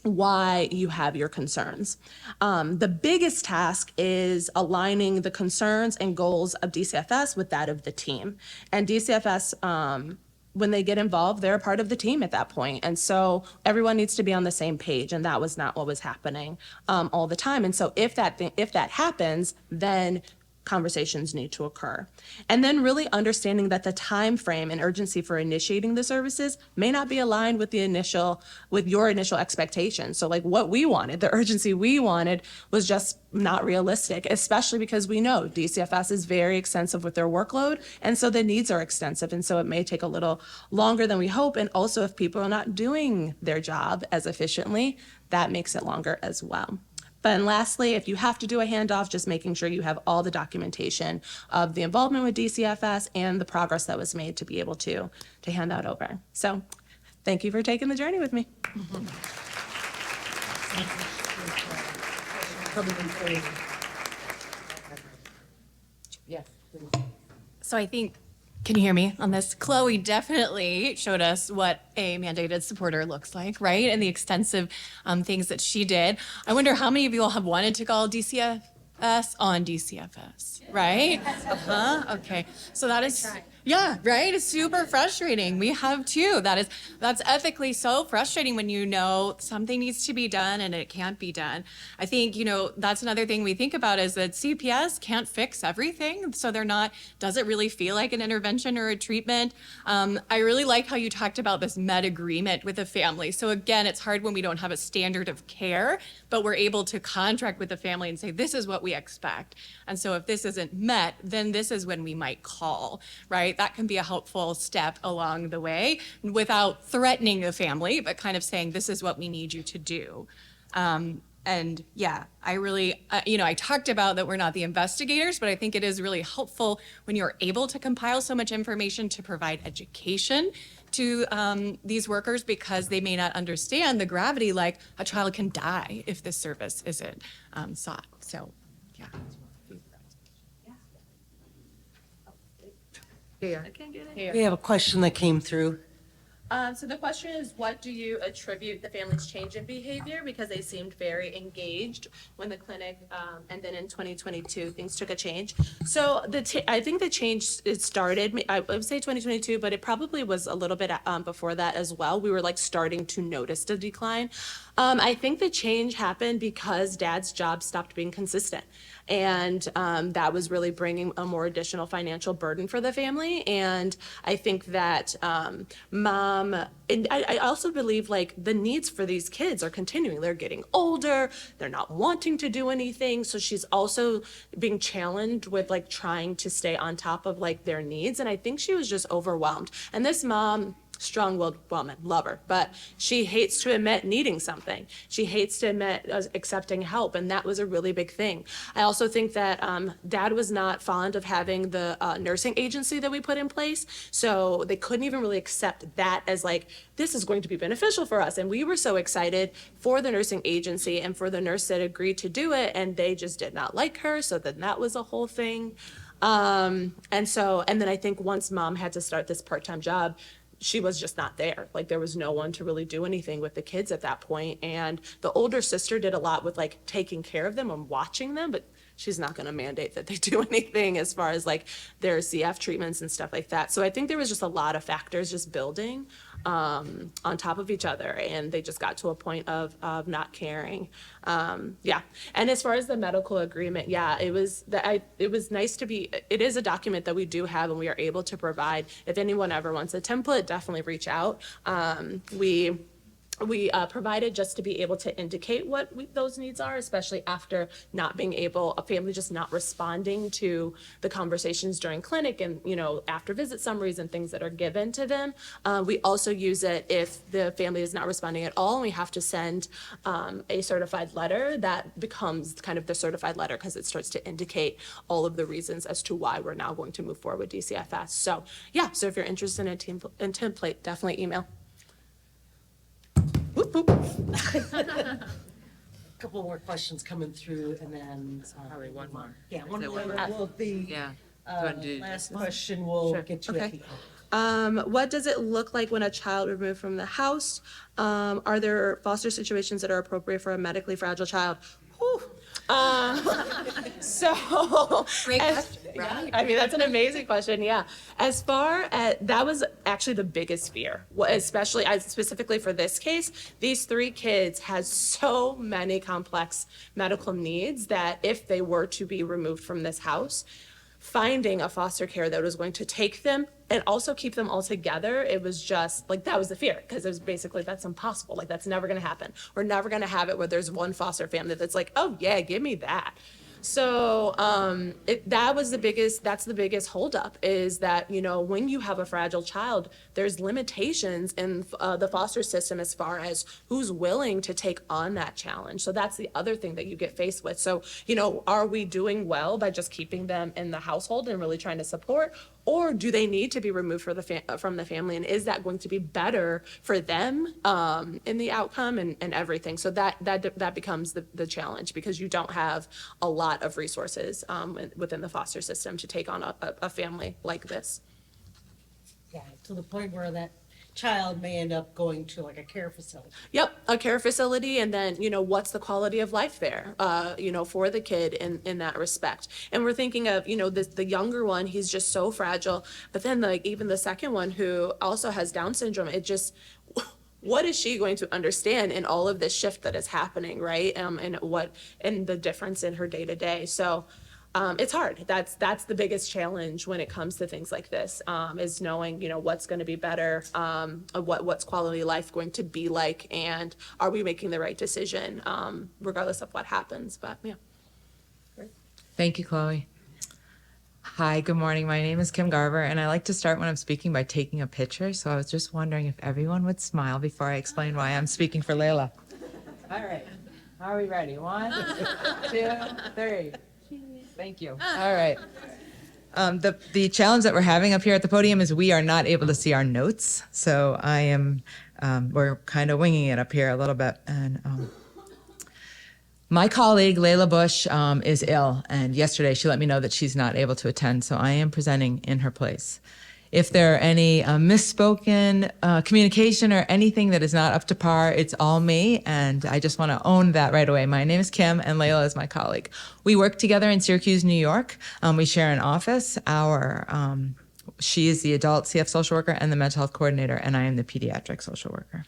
why you have your concerns. The biggest task is aligning the concerns and goals of DCFS with that of the team. And DCFS, when they get involved, they're a part of the team at that point. And so everyone needs to be on the same page, and that was not what was happening all the time. And so if that happens, then conversations need to occur. And then really understanding that the time frame and urgency for initiating the services may not be aligned with your initial expectations. So like what we wanted, the urgency we wanted was just not realistic, especially because we know DCFS is very extensive with their workload. And so the needs are extensive. And so it may take a little longer than we hope. And also if people are not doing their job as efficiently, that makes it longer as well. And lastly, if you have to do a handoff, just making sure you have all the documentation of the involvement with DCFS and the progress that was made to be able to hand that over. So thank you for taking the journey with me. So I think, can you hear me on this? Chloe definitely showed us what a mandated supporter looks like, right? And the extensive things that she did. I wonder how many of you all have wanted to call DCFS on DCFS, right? Okay. So that is, yeah, right? It's super frustrating. We have too. That's ethically so frustrating when you know something needs to be done and it can't be done. I think, that's another thing we think about is that CPS can't fix everything. So does it really feel like an intervention or a treatment? I really like how you talked about this med agreement with the family. So again, it's hard when we don't have a standard of care, but we're able to contract with the family and say, this is what we expect. And so if this isn't met, then this is when we might call, right? That can be a helpful step along the way without threatening the family, but kind of saying, this is what we need you to do. And yeah, I really, I talked about that we're not the investigators, but I think it is really helpful when you're able to compile so much information to provide education to these workers because they may not understand the gravity, like a child can die if this service isn't sought. So, yeah. We have a question that came through. So the question is, what do you attribute the family's change in behavior? Because they seemed very engaged when the clinic, and then in 2022, things took a change. So I think the change, it started, I would say 2022, but it probably was a little bit before that as well. We were like starting to notice the decline. I think the change happened because Dad's job stopped being consistent. And that was really bringing a more additional financial burden for the family. And I think that Mom, and I also believe like the needs for these kids are continuing. They're getting older, they're not wanting to do anything. So she's also being challenged with like trying to stay on top of like their needs. And I think she was just overwhelmed. And this mom, strong-willed woman, love her, but she hates to admit needing something. She hates to admit accepting help, and that was a really big thing. I also think that Dad was not fond of having the nursing agency that we put in place, so they couldn't even really accept that as like, this is going to be beneficial for us, and we were so excited for the nursing agency and for the nurse that agreed to do it, and they just did not like her, so then that was a whole thing. And then I think once Mom had to start this part-time job, she was just not there. Like there was no one to really do anything with the kids at that point. And the older sister did a lot with like taking care of them and watching them, but she's not going to mandate that they do anything as far as like their CF treatments and stuff like that. So I think there was just a lot of factors just building on top of each other, and they just got to a point of not caring. Yeah. And as far as the medical agreement, yeah, it was nice to be, it is a document that we do have and we are able to provide. If anyone ever wants a template, definitely reach out. we provided just to be able to indicate what those needs are, especially after not being able, a family just not responding to the conversations during clinic and, after visit summaries and things that are given to them. We also use it if the family is not responding at all and we have to send a certified letter. That becomes kind of the certified letter because it starts to indicate all of the reasons as to why we're now going to move forward with DCFS. So yeah, so if you're interested in a template, definitely email. Whoop, whoop. A couple more questions coming through and then. Probably one more. Yeah, one Is more. there one? Will be, Yeah. Do you wanna do last this one? question we'll Sure. get to at Okay. the end. What does it look like when a child removed from the house? Are there foster situations that are appropriate for a medically fragile child? Whew. So, Great as- question, yeah, I mean, that's an amazing question. Yeah. As far as that was actually the biggest fear, especially specifically for this case, these 3 kids had so many complex medical needs that if they were to be removed from this house, finding a foster care that was going to take them and also keep them all together, it was just like, that was the fear, because it was basically, that's impossible. Like, that's never going to happen. We're never going to have it where there's one foster family that's like, oh yeah, give me that. So that's the biggest holdup, is that, when you have a fragile child, there's limitations in the foster system as far as who's willing to take on that challenge. So that's the other thing that you get faced with. So, are we doing well by just keeping them in the household and really trying to support? Or do they need to be removed from the family? And is that going to be better for them in the outcome and everything? So that becomes the challenge, because you don't have a lot of resources within the foster system to take on a family like this. Yeah, to the point where that child may end up going to like a care facility. Yep, a care facility, and then, what's the quality of life there, for the kid in that respect. And we're thinking of, the younger one, he's just so fragile, but then even the second one who also has Down syndrome, what is she going to understand in all of this shift that is happening, right? And the difference in her day to day. So it's hard. That's the biggest challenge when it comes to things like this, is knowing, what's going to be better, what's quality of life going to be like, and are we making the right decision, regardless of what happens. But yeah. Thank you, Chloe. Hi, good morning. My name is Kim Garver, and I like to start when I'm speaking by taking a picture. So I was just wondering if everyone would smile before I explain why I'm speaking for Layla. All right. Are we ready? 1, 2, 3. Thank you. All right. The challenge that we're having up here at the podium is we are not able to see our notes. So we're kind of winging it up here a little bit. And my colleague, Layla Bush, is ill. And yesterday she let me know that she's not able to attend. So I am presenting in her place. If there are any misspoken communication or anything that is not up to par, it's all me, and I just want to own that right away. My name is Kim, and Layla is my colleague. We work together in Syracuse, New York. We share an office. She is the adult CF social worker and the mental health coordinator, and I am the pediatric social worker.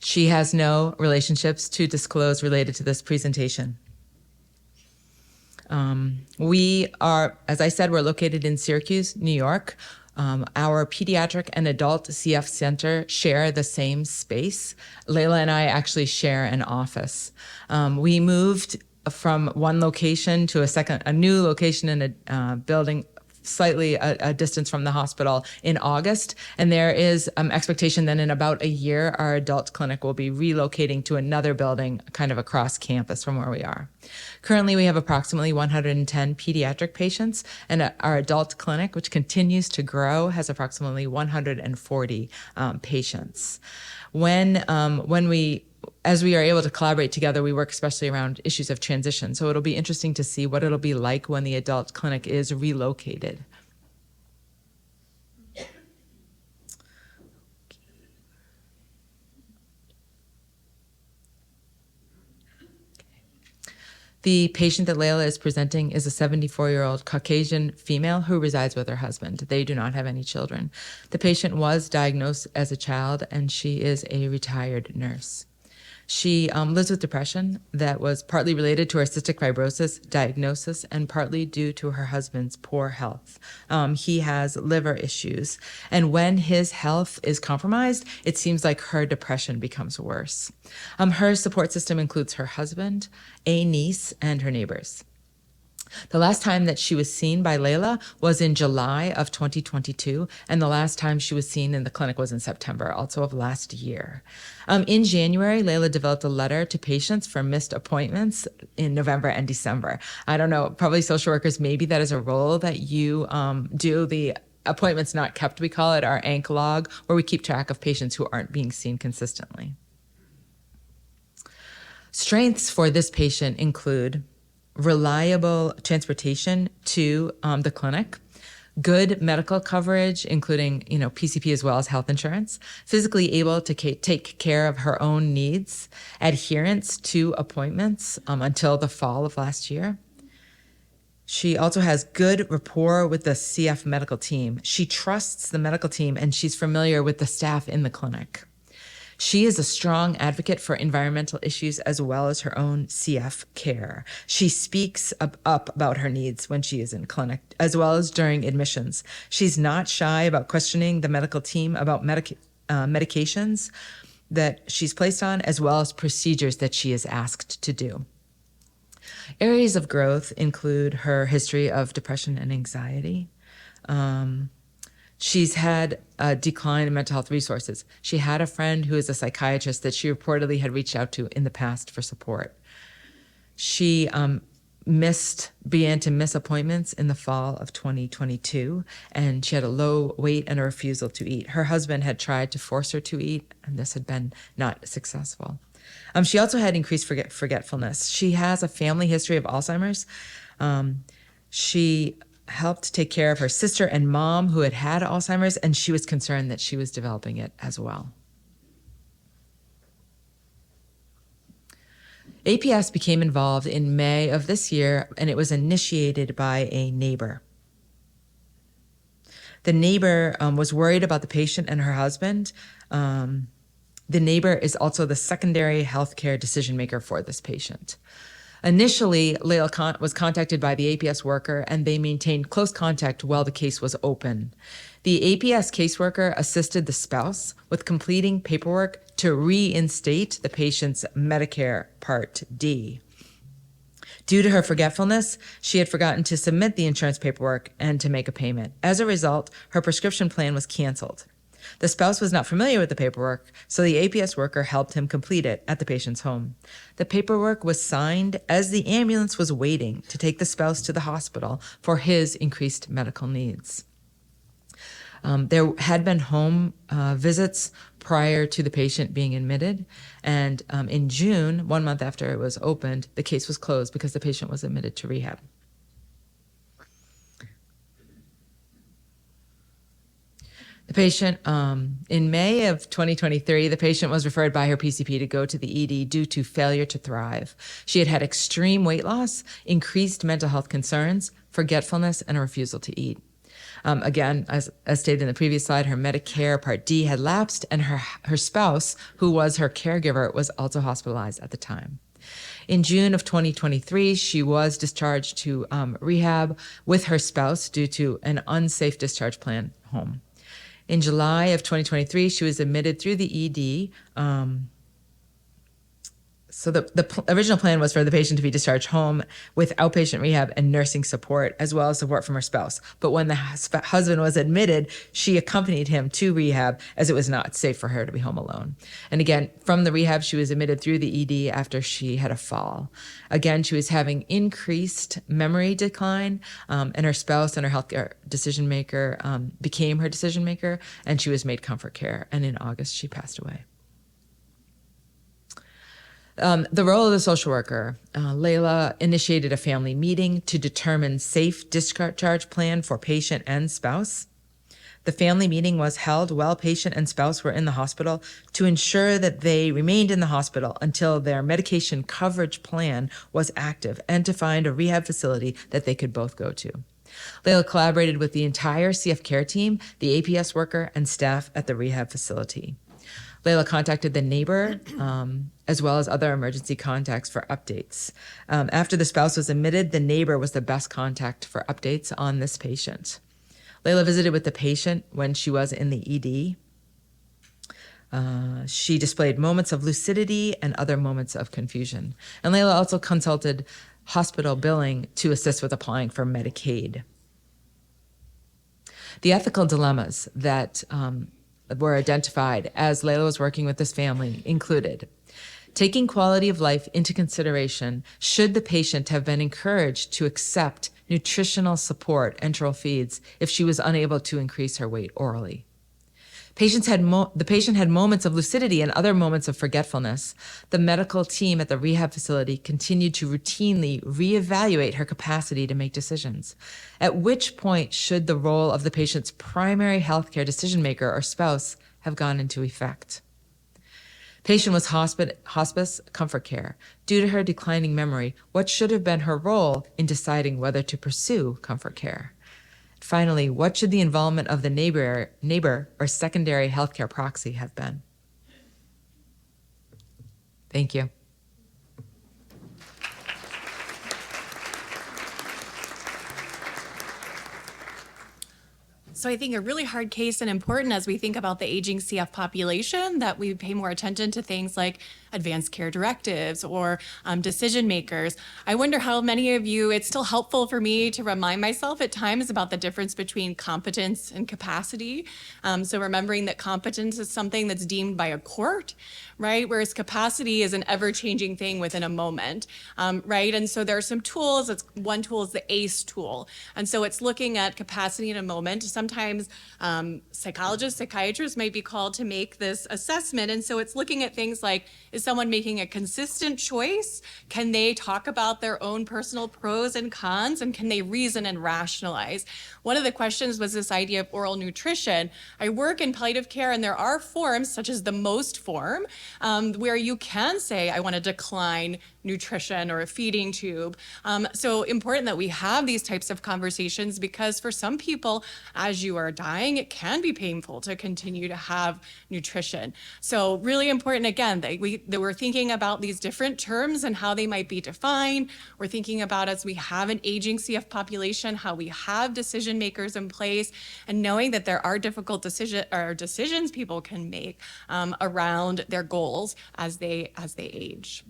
She has no relationships to disclose related to this presentation. We are, as I said, we're located in Syracuse, New York. Our pediatric and adult CF center share the same space. Layla and I actually share an office. We moved from one location to a new location in a building slightly a distance from the hospital in August. And there is expectation that in about a year, our adult clinic will be relocating to another building kind of across campus from where we are. Currently, we have approximately 110 pediatric patients, and our adult clinic, which continues to grow, has approximately 140 patients. As we are able to collaborate together, we work especially around issues of transition. So it'll be interesting to see what it'll be like when the adult clinic is relocated. The patient that Layla is presenting is a 74-year-old Caucasian female who resides with her husband. They do not have any children. The patient was diagnosed as a child, and she is a retired nurse. She lives with depression that was partly related to her cystic fibrosis diagnosis and partly due to her husband's poor health. He has liver issues, and when his health is compromised, it seems like her depression becomes worse. Her support system includes her husband, a niece, and her neighbors. The last time that she was seen by Layla was in July of 2022, and the last time she was seen in the clinic was in September, also of last year. In January, Layla developed a letter to patients for missed appointments in November and December. I don't know, probably social workers, maybe that is a role that you do. The appointments not kept, we call it, our ANC log, where we keep track of patients who aren't being seen consistently. Strengths for this patient include reliable transportation to the clinic, good medical coverage, including PCP as well as health insurance, physically able to take care of her own needs, adherence to appointments until the fall of last year. She also has good rapport with the CF medical team. She trusts the medical team and she's familiar with the staff in the clinic. She is a strong advocate for environmental issues as well as her own CF care. She speaks up about her needs when she is in clinic, as well as during admissions. She's not shy about questioning the medical team about medications that she's placed on, as well as procedures that she is asked to do. Areas of growth include her history of depression and anxiety. She's had a decline in mental health resources. She had a friend who is a psychiatrist that she reportedly had reached out to in the past for support. She began to miss appointments in the fall of 2022, and she had a low weight and a refusal to eat. Her husband had tried to force her to eat, and this had been not successful. She also had increased forgetfulness. She has a family history of Alzheimer's. She helped take care of her sister and mom who had Alzheimer's, and she was concerned that she was developing it as well. APS became involved in May of this year, and it was initiated by a neighbor. The neighbor was worried about the patient and her husband. The neighbor is also the secondary healthcare decision maker for this patient. Initially, Layla was contacted by the APS worker, and they maintained close contact while the case was open. The APS caseworker assisted the spouse with completing paperwork to reinstate the patient's Medicare Part D. Due to her forgetfulness, she had forgotten to submit the insurance paperwork and to make a payment. As a result, her prescription plan was canceled. The spouse was not familiar with the paperwork, so the APS worker helped him complete it at the patient's home. The paperwork was signed as the ambulance was waiting to take the spouse to the hospital for his increased medical needs. There had been home visits prior to the patient being admitted, and in June, 1 month after it was opened, the case was closed because the patient was admitted to rehab. The patient, in May of 2023, the patient was referred by her PCP to go to the ED due to failure to thrive. She had extreme weight loss, increased mental health concerns, forgetfulness, and a refusal to eat. Again, as stated in the previous slide, her Medicare Part D had lapsed, and her spouse, who was her caregiver, was also hospitalized at the time. In June of 2023, she was discharged to rehab with her spouse due to an unsafe discharge plan home. In July of 2023, she was admitted through the ED. So the original plan was for the patient to be discharged home with outpatient rehab and nursing support, as well as support from her spouse. But when the husband was admitted, she accompanied him to rehab as it was not safe for her to be home alone. And again, from the rehab, she was admitted through the ED after she had a fall. Again, she was having increased memory decline, and her spouse and her healthcare decision maker became her decision maker, and she was made comfort care. And in August, she passed away. The role of the social worker. Layla initiated a family meeting to determine safe discharge plan for patient and spouse. The family meeting was held while patient and spouse were in the hospital to ensure that they remained in the hospital until their medication coverage plan was active and to find a rehab facility that they could both go to. Layla collaborated with the entire CF care team, the APS worker, and staff at the rehab facility. Layla contacted the neighbor as well as other emergency contacts for updates. After the spouse was admitted, the neighbor was the best contact for updates on this patient. Layla visited with the patient when she was in the ED. She displayed moments of lucidity and other moments of confusion. And Layla also consulted hospital billing to assist with applying for Medicaid. The ethical dilemmas that were identified as Layla was working with this family included taking quality of life into consideration. Should the patient have been encouraged to accept nutritional support, enteral feeds, if she was unable to increase her weight orally? The patient had moments of lucidity and other moments of forgetfulness. The medical team at the rehab facility continued to routinely reevaluate her capacity to make decisions. At which point should the role of the patient's primary healthcare decision maker or spouse have gone into effect? Patient was hospice comfort care. Due to her declining memory, what should have been her role in deciding whether to pursue comfort care? Finally, what should the involvement of the neighbor or secondary healthcare proxy have been? Thank you. So I think a really hard case and important as we think about the aging CF population, that we pay more attention to things like advanced care directives or decision makers. I wonder how many of you, it's still helpful for me to remind myself at times about the difference between competence and capacity. So remembering that competence is something that's deemed by a court, right? Whereas capacity is an ever-changing thing within a moment, right? And so there are some tools. One tool is the ACE tool. And so it's looking at capacity in a moment. Sometimes psychologists, psychiatrists might be called to make this assessment. And so it's looking at things like, is someone making a consistent choice? Can they talk about their own personal pros and cons? And can they reason and rationalize? One of the questions was this idea of oral nutrition. I work in palliative care, and there are forms, such as the MOST form, where you can say, I want to decline nutrition or a feeding tube. So important that we have these types of conversations, because for some people, as you are dying, it can be painful to continue to have nutrition. So really important, again, that we're thinking about these different terms and how they might be defined. We're thinking about, as we have an aging CF population, how we have decision makers in place, and knowing that there are difficult decisions people can make around their goals as they age.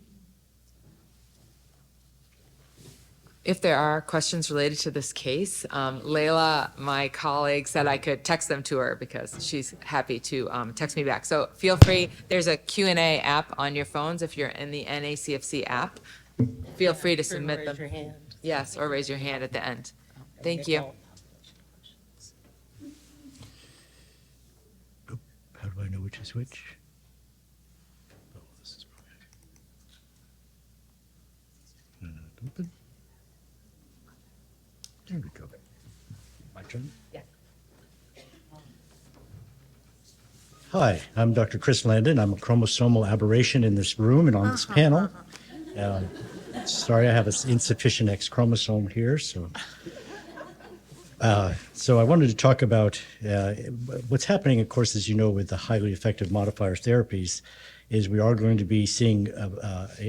If there are questions related to this case, Layla, my colleague, said I could text them to her because she's happy to text me back. So feel free. There's a Q&A app on your phones if you're in the NACFC app. Feel free to submit them. Raise your hand. Yes, or raise your hand at the end. Thank you. How do I know which is which? Oh, this is probably open. There we go. My turn? Yeah. Hi, I'm Dr. Chris Landon. I'm a chromosomal aberration in this room and on this panel. Sorry, I have an insufficient X chromosome here. So I wanted to talk about what's happening, of course, as you know, with the highly effective modifier therapies, is we are going to be seeing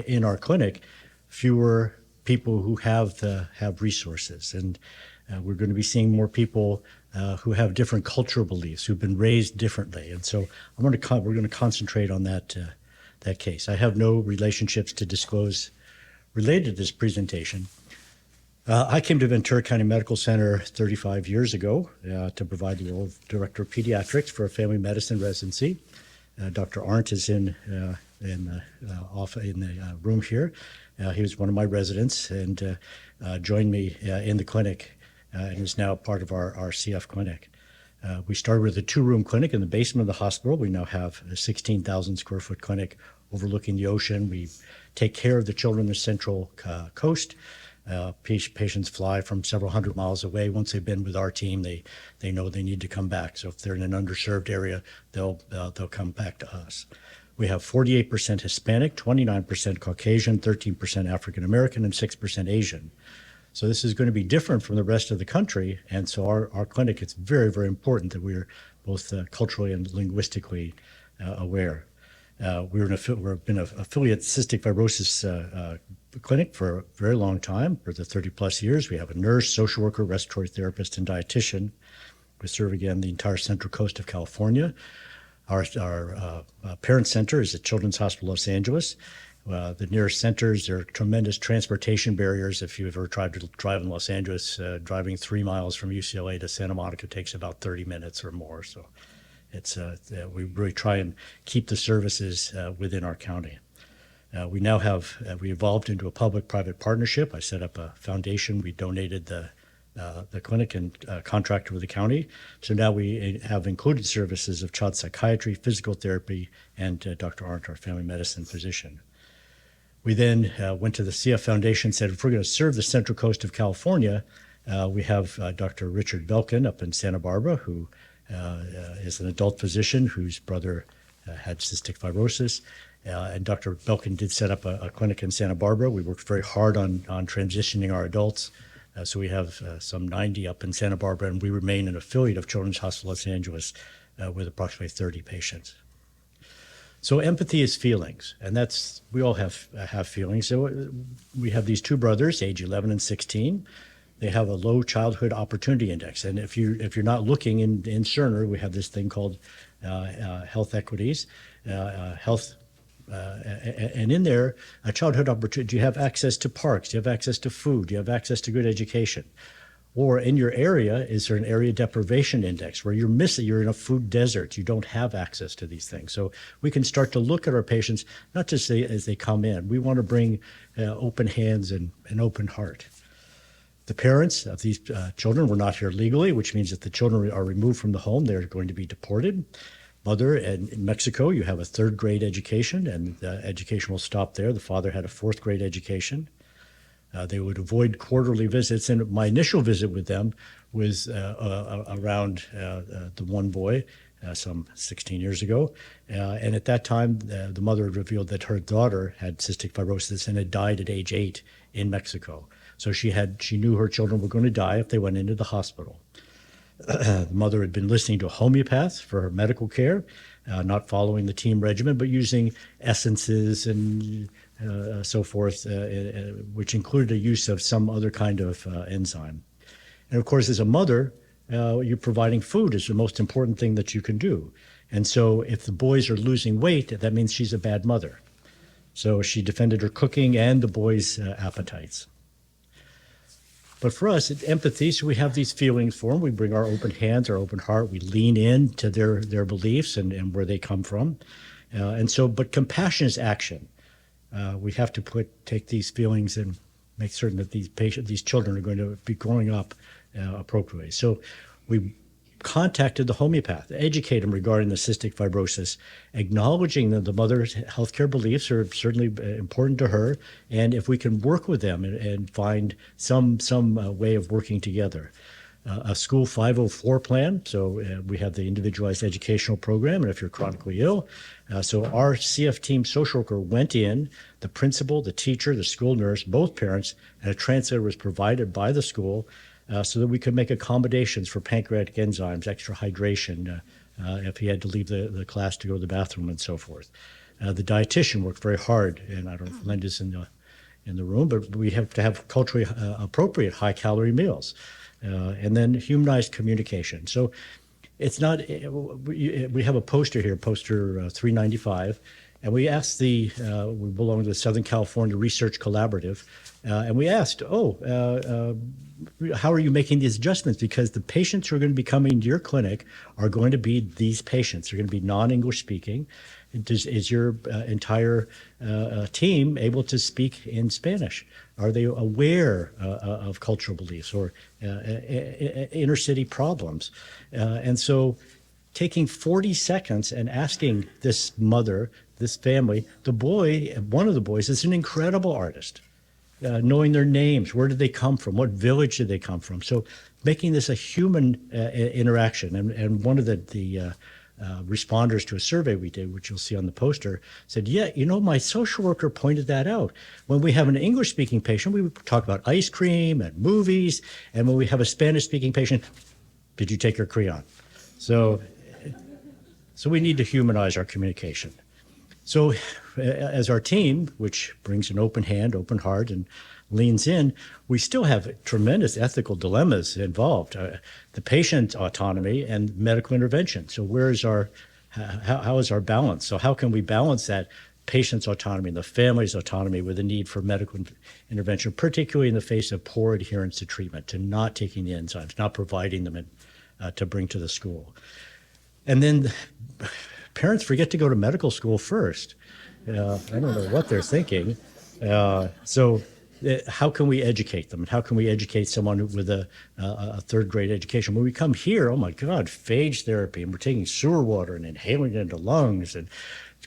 in our clinic fewer people who have resources, and we're going to be seeing more people who have different cultural beliefs, who've been raised differently, and so we're going to concentrate on that case. I have no relationships to disclose related to this presentation. I came to Ventura County Medical Center 35 years ago to provide the role of Director of Pediatrics for a family medicine residency. Dr. Arndt is in the room here. He was one of my residents and joined me in the clinic and is now part of our CF clinic. We started with a 2-room clinic in the basement of the hospital. We now have a 16,000 square foot clinic overlooking the ocean. We take care of the children on the Central Coast. Patients fly from several hundred miles away. Once they've been with our team, they know they need to come back. So if they're in an underserved area, they'll come back to us. We have 48% Hispanic, 29% Caucasian, 13% African American, and 6% Asian. So this is going to be different from the rest of the country. And so our clinic, it's very, very important that we're both culturally and linguistically aware. We've been an affiliate cystic fibrosis clinic for a very long time, for the 30 plus years. We have a nurse, social worker, respiratory therapist, and dietitian. We serve, again, the entire central coast of California. Our parent center is at Children's Hospital Los Angeles. The nearest centers, there are tremendous transportation barriers. If you've ever tried to drive in Los Angeles, driving 3 miles from UCLA to Santa Monica takes about 30 minutes or more. So we really try and keep the services within our county. We now we evolved into a public-private partnership. I set up a foundation. We donated the clinic and contracted with the county. So now we have included services of child psychiatry, physical therapy, and Dr. Arndt, our family medicine physician. We then went to the CF Foundation and said, if we're going to serve the central coast of California, we have Dr. Richard Belkin up in Santa Barbara, who is an adult physician whose brother had cystic fibrosis. And Dr. Belkin did set up a clinic in Santa Barbara. We worked very hard on transitioning our adults. So we have some 90 up in Santa Barbara, and we remain an affiliate of Children's Hospital Los Angeles with approximately 30 patients. So empathy is feelings, and we all have feelings. So we have these two brothers, age 11 and 16. They have a low childhood opportunity index, and if you're not looking in Cerner, we have this thing called health equities, and in there, a childhood opportunity. Do you have access to parks? Do you have access to food? Do you have access to good education? Or in your area, is there an area deprivation index where you're in a food desert, you don't have access to these things? So we can start to look at our patients, not just as they come in. We want to bring open hands and an open heart. The parents of these children were not here legally, which means that the children are removed from the home, they're going to be deported. Mother, and in Mexico, you have a 3rd grade education, and the education will stop there. The father had a 4th grade education. They would avoid quarterly visits, and my initial visit with them was around the one boy, some 16 years ago. And at that time, the mother had revealed that her daughter had cystic fibrosis and had died at age 8 in Mexico. So she knew her children were going to die if they went into the hospital. The mother had been listening to a homeopath for her medical care, not following the team regimen, but using essences and so forth, which included a use of some other kind of enzyme. And of course, as a mother, you're providing food is the most important thing that you can do. And so if the boys are losing weight, that means she's a bad mother. So she defended her cooking and the boys' appetites. But for us, it's empathy, so we have these feelings for them. We bring our open hands, our open heart. We lean in to their beliefs and where they come from. But compassion is action. We have to take these feelings and make certain that these children are going to be growing up appropriately. So we contacted the homeopath, educate them regarding the cystic fibrosis, acknowledging that the mother's healthcare beliefs are certainly important to her, and if we can work with them and find some way of working together. A school 504 plan, so we have the individualized educational program, and if you're chronically ill, so our CF team social worker went in, the principal, the teacher, the school nurse, both parents, and a translator was provided by the school so that we could make accommodations for pancreatic enzymes, extra hydration, if he had to leave the class to go to the bathroom and so forth. The dietitian worked very hard, and I don't know if Linda's in the room, but we have to have culturally appropriate high-calorie meals. And then humanized communication. So it's not, we have a poster here, poster 395, and we asked we belong to the Southern California Research Collaborative, and we asked, how are you making these adjustments? Because the patients who are going to be coming to your clinic are going to be these patients. They're going to be non-English speaking. Is your entire team able to speak in Spanish? Are they aware of cultural beliefs or inner city problems? And so taking 40 seconds and asking this mother, this family, one of the boys is an incredible artist, knowing their names, where did they come from, what village did they come from? So making this a human interaction. And one of the responders to a survey we did, which you'll see on the poster, said, my social worker pointed that out. When we have an English-speaking patient, we would talk about ice cream and movies. And when we have a Spanish-speaking patient, did you take your crayon? So we need to humanize our communication. So, as our team, which brings an open hand, open heart, and leans in, we still have tremendous ethical dilemmas involved. The patient autonomy and medical intervention. So, how is our balance? So, how can we balance that patient's autonomy and the family's autonomy with the need for medical intervention, particularly in the face of poor adherence to treatment, to not taking the enzymes, not providing them to bring to the school? And then parents forget to go to medical school first. I don't know what they're thinking. How can we educate them? And how can we educate someone with a third grade education? When we come here, oh my God, phage therapy, and we're taking sewer water and inhaling it into lungs and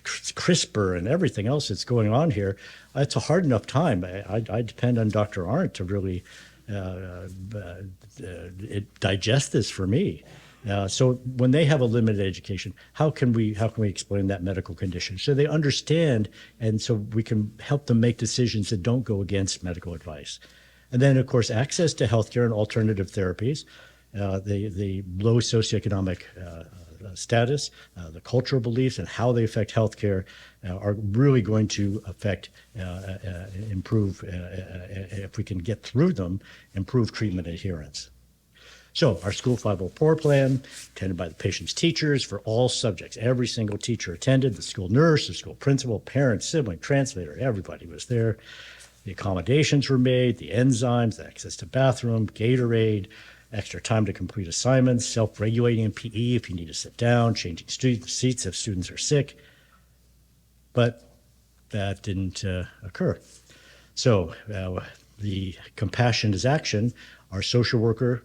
CRISPR and everything else that's going on here. It's a hard enough time. I depend on Dr. Arndt to really digest this for me. So when they have a limited education, how can we explain that medical condition so they understand, and so we can help them make decisions that don't go against medical advice? And then, of course, access to healthcare and alternative therapies, the low socioeconomic status, the cultural beliefs, and how they affect healthcare are really going to improve, if we can get through them, improve treatment adherence. So our School 504 plan, attended by the patient's teachers for all subjects. Every single teacher attended, the school nurse, the school principal, parents, sibling, translator, everybody was there. The accommodations were made, the enzymes, the access to bathroom, Gatorade, extra time to complete assignments, self-regulating in PE if you need to sit down, changing seats if students are sick. But that didn't occur. So the compassion is action. Our social worker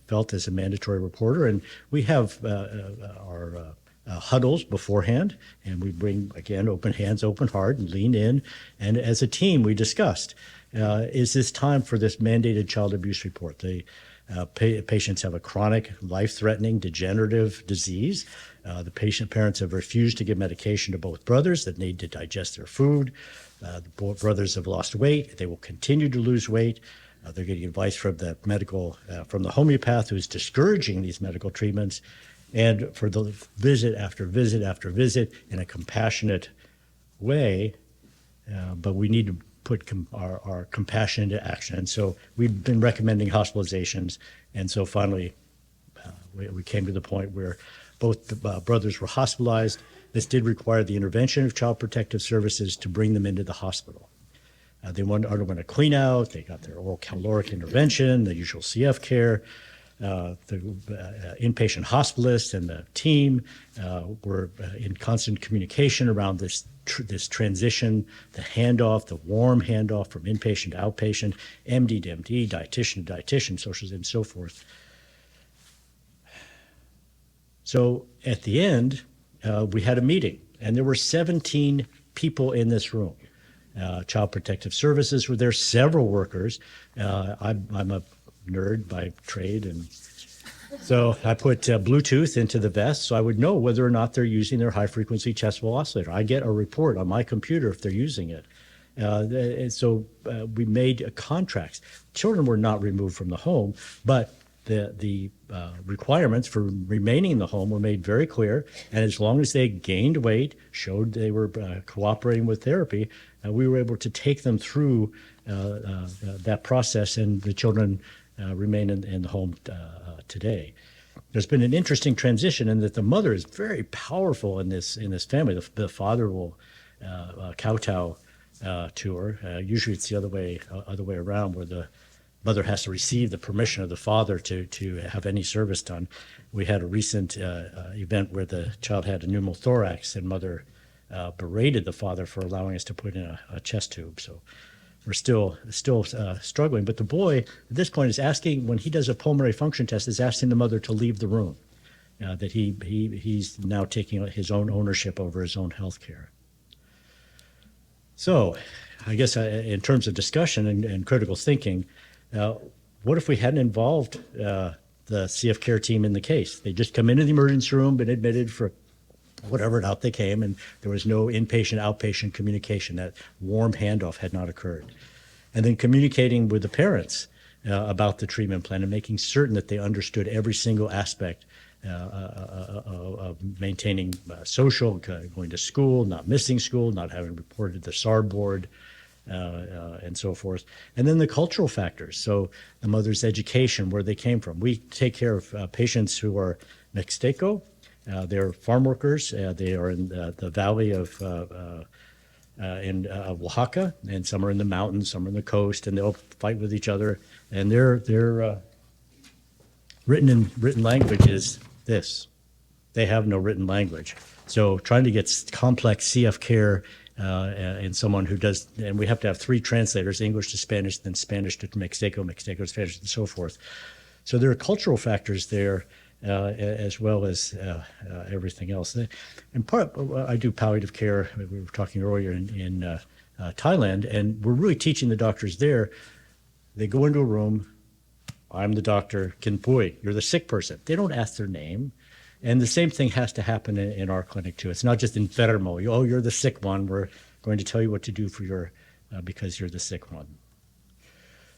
felt as a mandatory reporter, and we have our huddles beforehand, and we bring, again, open hands, open heart, and lean in. And as a team, we discussed, is this time for this mandated child abuse report? The patients have a chronic, life-threatening, degenerative disease. The parents have refused to give medication to both brothers that need to digest their food. The brothers have lost weight. They will continue to lose weight. They're getting advice from the from the homeopath who's discouraging these medical treatments, and for the visit after visit after visit in a compassionate way. But we need to put our compassion into action. And so we've been recommending hospitalizations. And so finally, we came to the point where both brothers were hospitalized. This did require the intervention of Child Protective Services to bring them into the hospital. They underwent a clean out. They got their oral caloric intervention, the usual CF care. The inpatient hospitalist and the team were in constant communication around this transition, the handoff, the warm handoff from inpatient to outpatient, MD to MD, dietitian to dietitian, socials, and so forth. So at the end, we had a meeting, and there were 17 people in this room. Child Protective Services were there, several workers. I'm a nerd by trade, and so I put Bluetooth into the vest so I would know whether or not they're using their high-frequency chest wall oscillator. I get a report on my computer if they're using it. And so we made contracts. Children were not removed from the home, but the requirements for remaining in the home were made very clear. And as long as they gained weight, showed they were cooperating with therapy, we were able to take them through that process, and the children remain in the home today. There's been an interesting transition in that the mother is very powerful in this family. The father will kowtow to her. Usually it's the other way around, where the mother has to receive the permission of the father to have any service done. We had a recent event where the child had a pneumothorax, and mother berated the father for allowing us to put in a chest tube. So we're still struggling. But the boy at this point is asking, when he does a pulmonary function test, is asking the mother to leave the room, that he's now taking his own ownership over his own health care. So I guess in terms of discussion and critical thinking, what if we hadn't involved the CF care team in the case? They just come into the emergency room, been admitted for whatever, and out they came, and there was no inpatient-outpatient communication. That warm handoff had not occurred. And then communicating with the parents about the treatment plan and making certain that they understood every single aspect maintaining social, going to school, not missing school, not having reported the SAR board, and so forth. And then the cultural factors. So the mother's education, where they came from. We take care of patients who are Mixteco. They're farm workers. They are in the valley of in Oaxaca, and some are in the mountains, some are in the coast, and they'll fight with each other. And their written language is this. They have no written language. So trying to get complex CF care in someone who does, and we have to have 3 translators, English to Spanish, then Spanish to Mixteco, Mixteco to Spanish, and so forth. So there are cultural factors there, as well as everything else. In part, I do palliative care. We were talking earlier in Thailand, and we're really teaching the doctors there. They go into a room. I'm the doctor. Kinpui, you're the sick person. They don't ask their name. And the same thing has to happen in our clinic too. It's not just enfermo. Oh, you're the sick one. We're going to tell you what to do for your, because you're the sick one.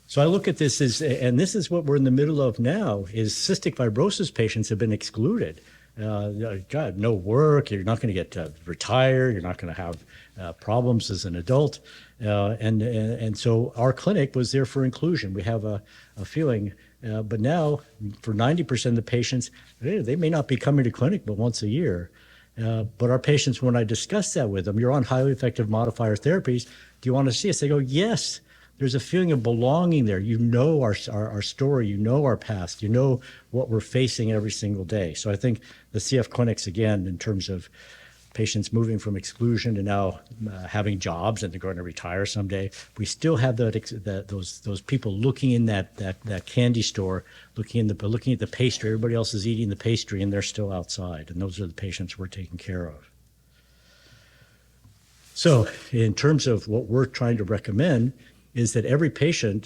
So I look at this as, and this is what we're in the middle of now, is cystic fibrosis patients have been excluded. God, no work, you're not going to get retired, you're not going to have problems as an adult. And so our clinic was there for inclusion. We have a feeling, but now for 90% of the patients, they may not be coming to clinic but once a year. But our patients, when I discuss that with them, you're on highly effective modifier therapies, do you want to see us? They go, yes. There's a feeling of belonging there. You know our story, you know our past, you know what we're facing every single day. So I think the CF clinics, again, in terms of patients moving from exclusion to now having jobs and they're going to retire someday, we still have those people looking in that candy store, looking at the pastry. Everybody else is eating the pastry and they're still outside. And those are the patients we're taking care of. So in terms of what we're trying to recommend, is that every patient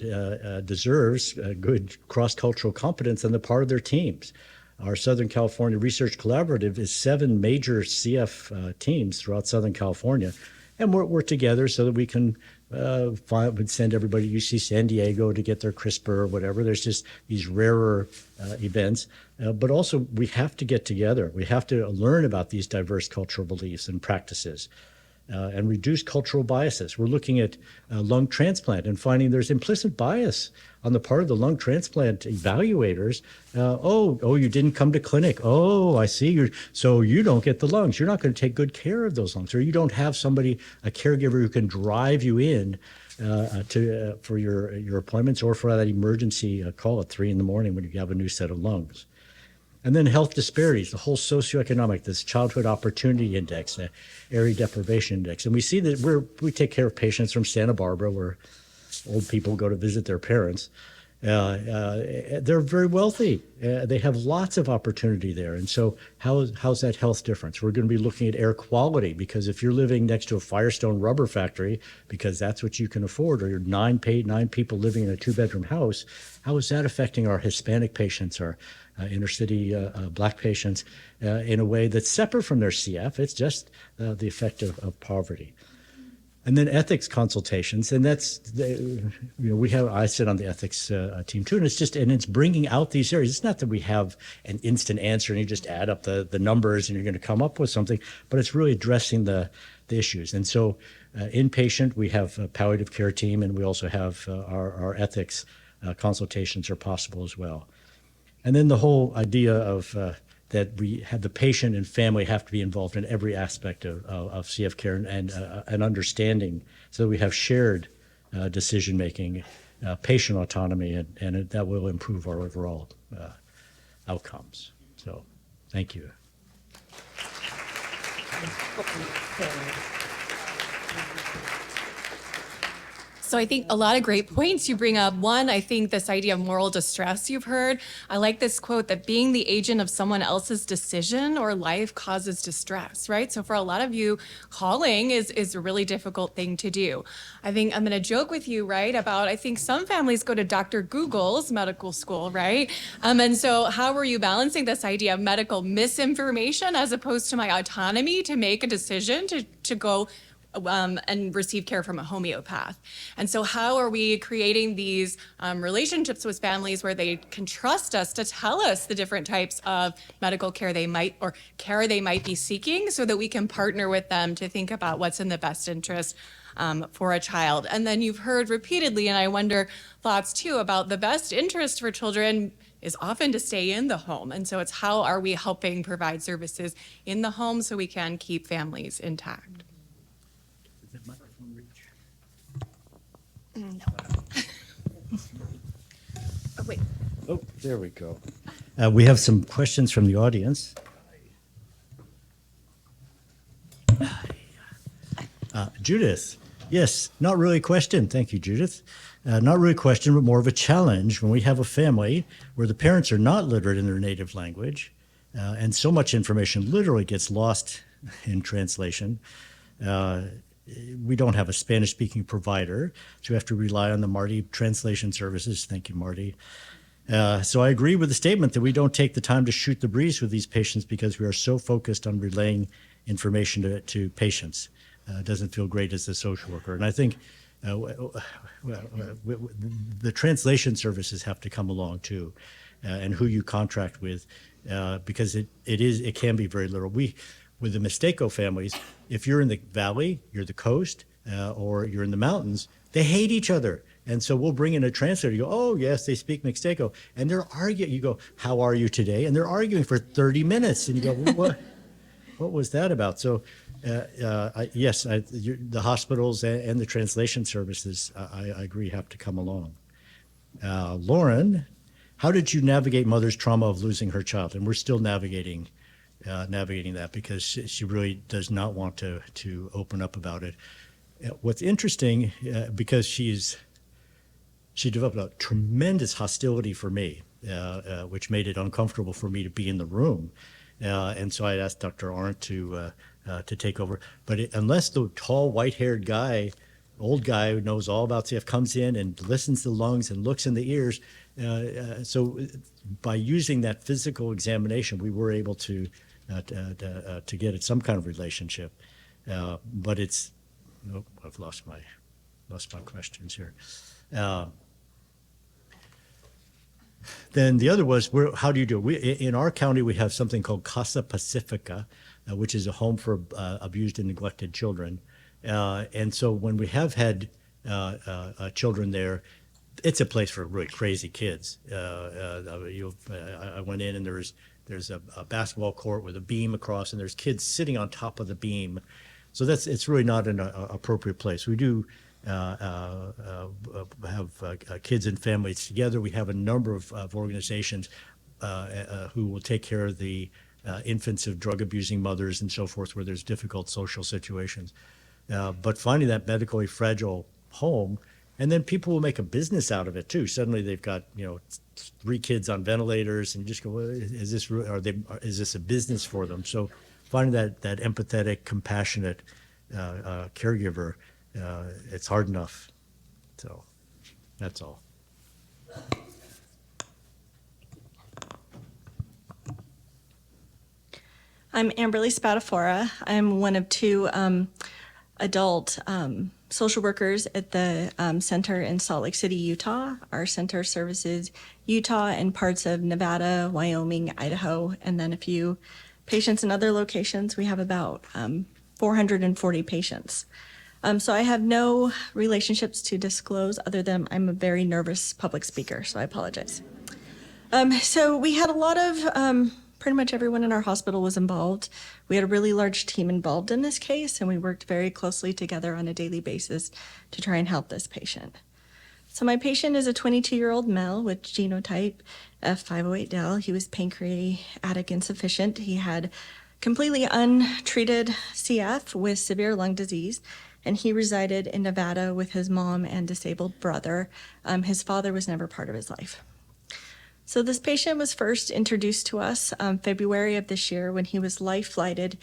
deserves good cross-cultural competence on the part of their teams. Our Southern California Research Collaborative is 7 major CF teams throughout Southern California, and we're together so that we can send everybody to UC San Diego to get their CRISPR or whatever. There's just these rarer events, but also we have to get together. We have to learn about these diverse cultural beliefs and practices. And reduce cultural biases. We're looking at lung transplant and finding there's implicit bias on the part of the lung transplant evaluators. You didn't come to clinic. Oh, I see. So you don't get the lungs. You're not going to take good care of those lungs, or you don't have somebody, a caregiver who can drive you in for your appointments or for that emergency call at 3 a.m. when you have a new set of lungs. And then health disparities, the whole socioeconomic, this childhood opportunity index, the area deprivation index. And we see that we take care of patients from Santa Barbara where old people go to visit their parents. They're very wealthy. They have lots of opportunity there. And so how's that health difference? We're going to be looking at air quality, because if you're living next to a Firestone rubber factory, because that's what you can afford, or you're 9 people living in a 2-bedroom house, how is that affecting our Hispanic patients, our inner city Black patients, in a way that's separate from their CF? It's just the effect of poverty. And then ethics consultations, and that's I sit on the ethics team too, and it's bringing out these areas. It's not that we have an instant answer and you just add up the numbers and you're going to come up with something, but it's really addressing the issues. And so, inpatient, we have a palliative care team, and we also have our ethics consultations are possible as well. And then the whole idea of that we have the patient and family have to be involved in every aspect of CF care and an understanding, so that we have shared decision-making, patient autonomy, and that will improve our overall outcomes. So thank you. So I think a lot of great points you bring up. One, I think this idea of moral distress you've heard. I like this quote that being the agent of someone else's decision or life causes distress, right? So for a lot of you, calling is a really difficult thing to do. I think I'm going to joke with you, right, about I think some families go to Dr. Google's medical school, right? And so how are you balancing this idea of medical misinformation as opposed to my autonomy to make a decision to go and receive care from a homeopath. And so how are we creating these relationships with families where they can trust us to tell us the different types of medical care they might be seeking, so that we can partner with them to think about what's in the best interest for a child. And then you've heard repeatedly, and I wonder thoughts too, about the best interest for children is often to stay in the home. And so it's how are we helping provide services in the home so we can keep families intact. Does that microphone reach? No. Oh, wait. Oh, there we go. We have some questions from the audience. Judith, yes, not really a question. Thank you, Judith. Not really a question, but more of a challenge when we have a family where the parents are not literate in their native language, and so much information literally gets lost in translation. We don't have a Spanish-speaking provider, so we have to rely on the Marty translation services. Thank you, Marty. So I agree with the statement that we don't take the time to shoot the breeze with these patients because we are so focused on relaying information to patients. It doesn't feel great as a social worker. And I think the translation services have to come along too, and who you contract with, because it can be very literal. With the Mistake families, if you're in the valley, you're the coast, or you're in the mountains, they hate each other. And so we'll bring in a translator. You go, oh, yes, they speak Mixteco. And they're arguing. You go, how are you today? And they're arguing for 30 minutes. And you go, well, what was that about? So, yes, the hospitals and the translation services, I agree, have to come along. Lauren, how did you navigate mother's trauma of losing her child? And we're still navigating that because she really does not want to open up about it. What's interesting, because she developed a tremendous hostility for me, which made it uncomfortable for me to be in the room. And so I asked Dr. Arndt to take over. But unless the tall, white-haired guy, old guy who knows all about CF, comes in and listens to the lungs and looks in the ears, so by using that physical examination, we were able to get at some kind of relationship. But it's, oh, I've lost my questions here. Then the other was, how do you do it? In our county, we have something called Casa Pacifica, which is a home for abused and neglected children. And so when we have had children there, it's a place for really crazy kids. I went in and there's a basketball court with a beam across, and there's kids sitting on top of the beam. So it's really not an appropriate place. We do have kids and families together. We have a number of organizations who will take care of the infants of drug abusing mothers and so forth, where there's difficult social situations. But finding that medically fragile home, and then people will make a business out of it too. Suddenly they've got 3 kids on ventilators, and you just go, well, is this a business for them? So finding that empathetic, compassionate caregiver, it's hard enough. So that's all. I'm Amberly Spadafora. I'm one of 2 adult social workers at the center in Salt Lake City, Utah. Our center services Utah and parts of Nevada, Wyoming, Idaho, and then a few patients in other locations. We have about 440 patients. So I have no relationships to disclose other than I'm a very nervous public speaker, so I apologize. So we had a lot of, pretty much everyone in our hospital was involved. We had a really large team involved in this case, and we worked very closely together on a daily basis to try and help this patient. So my patient is a 22-year-old male with genotype F508del. He was pancreatic insufficient. He had completely untreated CF with severe lung disease, and he resided in Nevada with his mom and disabled brother. His father was never part of his life. So this patient was first introduced to us February of this year when he was life flighted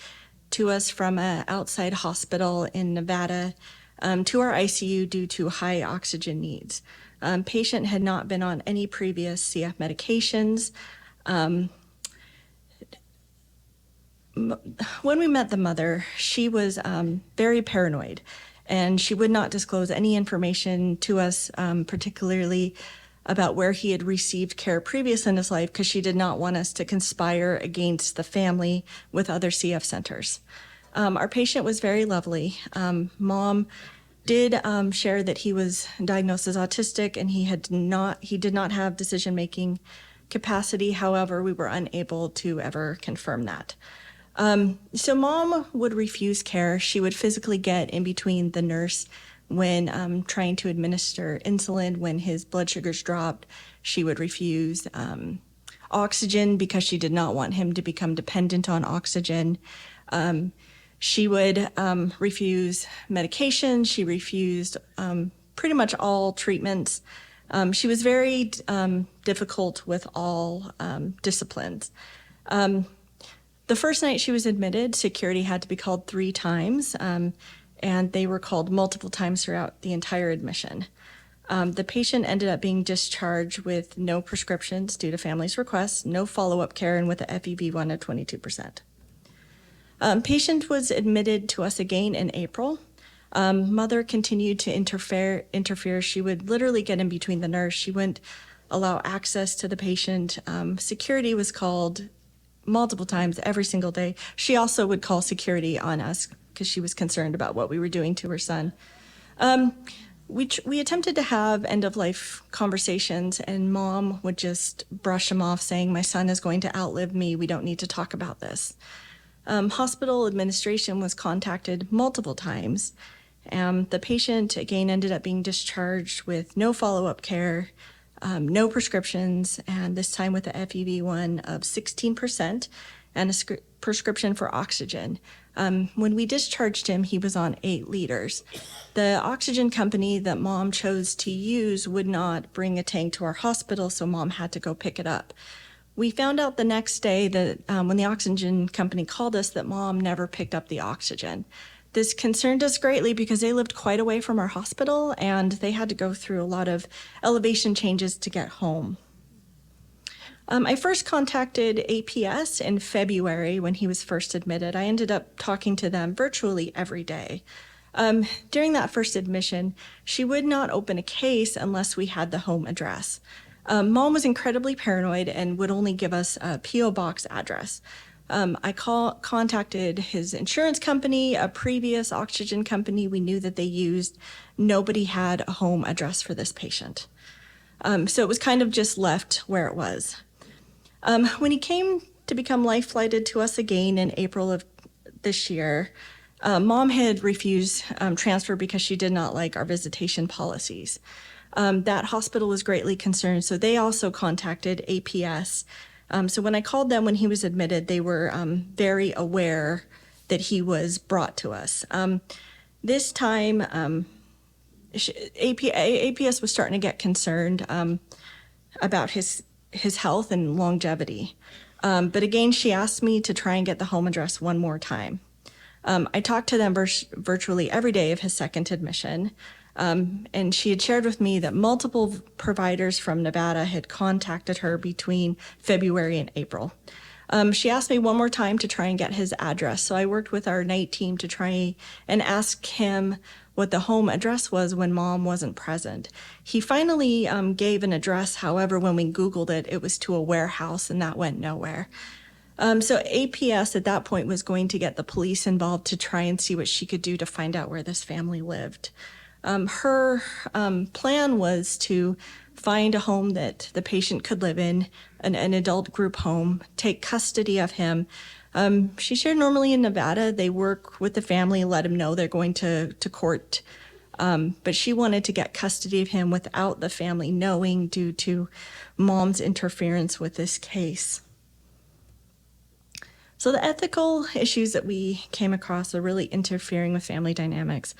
to us from an outside hospital in Nevada to our ICU due to high oxygen needs. Patient had not been on any previous CF medications. when we met the mother, she was very paranoid, and she would not disclose any information to us, particularly about where he had received care previous in his life, because she did not want us to conspire against the family with other CF centers. Our patient was very lovely. Mom did share that he was diagnosed as autistic, and he did not have decision-making capacity. However, we were unable to ever confirm that. So mom would refuse care. She would physically get in between the nurse when trying to administer insulin. When his blood sugars dropped, she would refuse oxygen because she did not want him to become dependent on oxygen. She would refuse medication. She refused pretty much all treatments. She was very difficult with all disciplines. The first night she was admitted, security had to be called 3 times, and they were called multiple times throughout the entire admission. The patient ended up being discharged with no prescriptions due to family's request, no follow-up care, and with a FEV1 of 22%. Patient was admitted to us again in April. Mother continued to interfere. She would literally get in between the nurse. She wouldn't allow access to the patient. Security was called multiple times every single day. She also would call security on us because she was concerned about what we were doing to her son. We attempted to have end-of-life conversations, and mom would just brush them off, saying, "My son is going to outlive me. We don't need to talk about this." Hospital administration was contacted multiple times. The patient, again, ended up being discharged with no follow-up care, no prescriptions, and this time with a FEV1 of 16% and a prescription for oxygen. When we discharged him, he was on 8 liters. The oxygen company that mom chose to use would not bring a tank to our hospital, so mom had to go pick it up. We found out the next day that when the oxygen company called us, that mom never picked up the oxygen. This concerned us greatly because they lived quite away from our hospital, and they had to go through a lot of elevation changes to get home. I first contacted APS in February when he was first admitted. I ended up talking to them virtually every day. During that first admission, she would not open a case unless we had the home address. Mom was incredibly paranoid and would only give us a P.O. box address. I contacted his insurance company, a previous oxygen company we knew that they used. Nobody had a home address for this patient. So it was kind of just left where it was. When he came to become life flighted to us again in April of this year, mom had refused transfer because she did not like our visitation policies. That hospital was greatly concerned, so they also contacted APS. So when I called them when he was admitted, they were very aware that he was brought to us. This time, APS was starting to get concerned about his health and longevity. But again, she asked me to try and get the home address one more time. I talked to them virtually every day of his second admission. And she had shared with me that multiple providers from Nevada had contacted her between February and April. She asked me one more time to try and get his address. So I worked with our night team to try and ask him what the home address was when mom wasn't present. He finally gave an address. However, when we Googled it, it was to a warehouse, and that went nowhere. So APS at that point was going to get the police involved to try and see what she could do to find out where this family lived. Her plan was to find a home that the patient could live in, an adult group home, take custody of him. She shared normally in Nevada, they work with the family, let him know they're going to court. But she wanted to get custody of him without the family knowing due to mom's interference with this case. So the ethical issues that we came across are really interfering with family dynamics.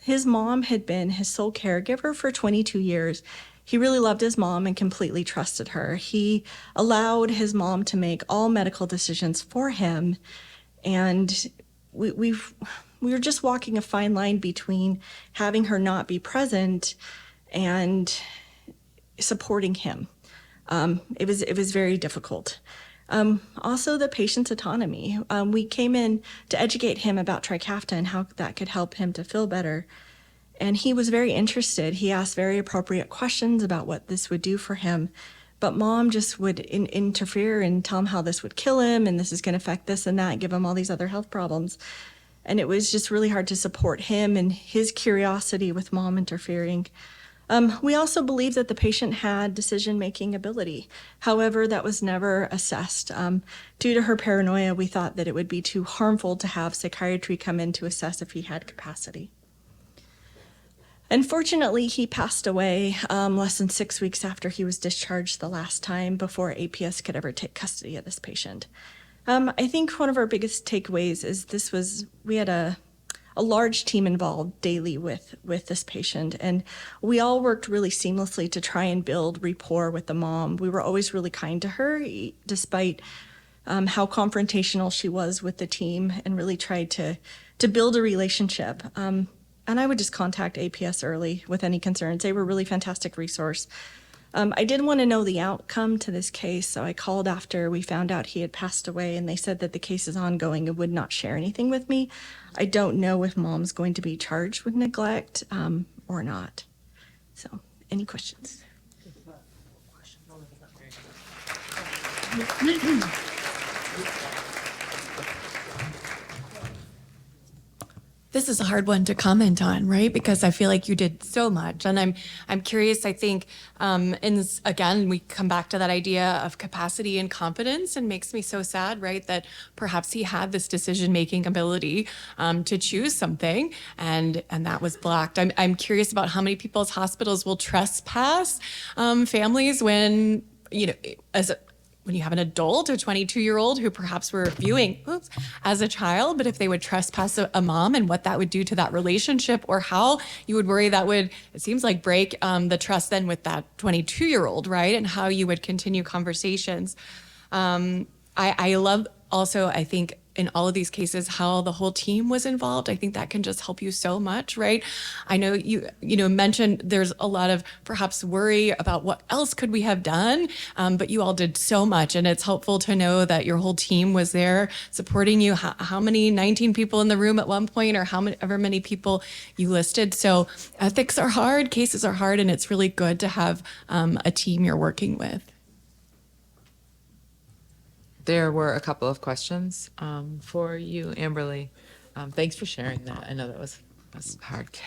His mom had been his sole caregiver for 22 years. He really loved his mom and completely trusted her. He allowed his mom to make all medical decisions for him. And we were just walking a fine line between having her not be present and supporting him. It was very difficult. Also, the patient's autonomy. We came in to educate him about Trikafta and how that could help him to feel better. And he was very interested. He asked very appropriate questions about what this would do for him. But mom just would interfere and tell him how this would kill him and this is going to affect this and that, give him all these other health problems. And it was just really hard to support him and his curiosity with mom interfering. We also believe that the patient had decision-making ability. However, that was never assessed. Due to her paranoia, we thought that it would be too harmful to have psychiatry come in to assess if he had capacity. Unfortunately, he passed away less than 6 weeks after he was discharged the last time before APS could ever take custody of this patient. I think one of our biggest takeaways is we had a large team involved daily with this patient, and we all worked really seamlessly to try and build rapport with the mom. We were always really kind to her, despite how confrontational she was with the team, and really tried to build a relationship. And I would just contact APS early with any concerns. They were a really fantastic resource. I did want to know the outcome to this case, so I called after we found out he had passed away, and they said that the case is ongoing and would not share anything with me. I don't know if mom's going to be charged with neglect or not. So, any questions? This is a hard one to comment on, right? Because I feel like you did so much, and I'm curious. I think, again, we come back to that idea of capacity and competence, and makes me so sad, right? That perhaps he had this decision-making ability to choose something, and that was blocked. I'm curious about how many people's hospitals will trespass families when when you have an adult, a 22-year-old who perhaps were viewing as a child, but if they would trespass a mom and what that would do to that relationship, or how you would worry that would, it seems like, break the trust then with that 22-year-old, right? And how you would continue conversations. I love also, I think, in all of these cases, how the whole team was involved. I think that can just help you so much, right? I know you mentioned there's a lot of perhaps worry about what else could we have done, but you all did so much, and it's helpful to know that your whole team was there supporting you. How many, 19 people in the room at one point, or however many people you listed. So ethics are hard, cases are hard, and it's really good to have a team you're working with. There were a couple of questions for you, Amberly. Thanks for sharing that. I know that was a hard case.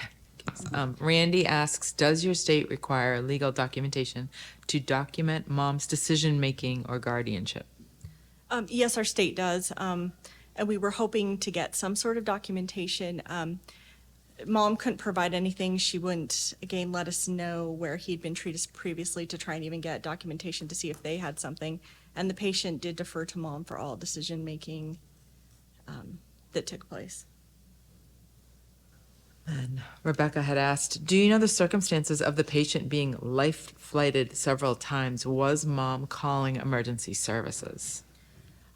Randy asks, does your state require legal documentation to document mom's decision-making or guardianship? Yes, our state does. And we were hoping to get some sort of documentation. Mom couldn't provide anything. She wouldn't, again, let us know where he'd been treated previously to try and even get documentation to see if they had something. And the patient did defer to mom for all decision-making that took place. And Rebecca had asked, do you know the circumstances of the patient being life-flighted several times? Was mom calling emergency services?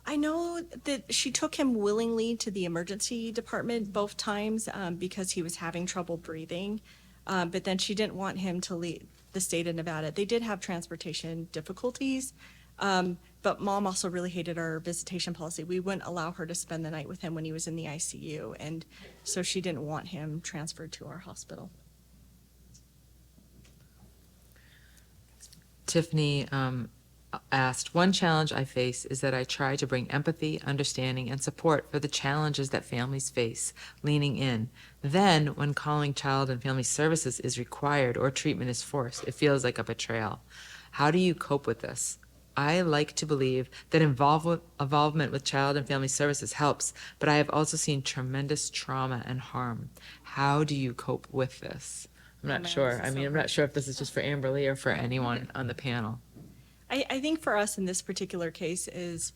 I know that she took him willingly to the emergency department both times because he was having trouble breathing, but then she didn't want him to leave the state of Nevada. They did have transportation difficulties, but mom also really hated our visitation policy. We wouldn't allow her to spend the night with him when he was in the ICU, and so she didn't want him transferred to our hospital. Tiffany asked, one challenge I face is that I try to bring empathy, understanding, and support for the challenges that families face, leaning in. Then, when calling child and family services is required or treatment is forced, it feels like a betrayal. How do you cope with this? I like to believe that involvement with child and family services helps, but I have also seen tremendous trauma and harm. How do you cope with this? I'm not sure. I mean, I'm not sure if this is just for Amberly or for anyone on the panel. I think for us in this particular case is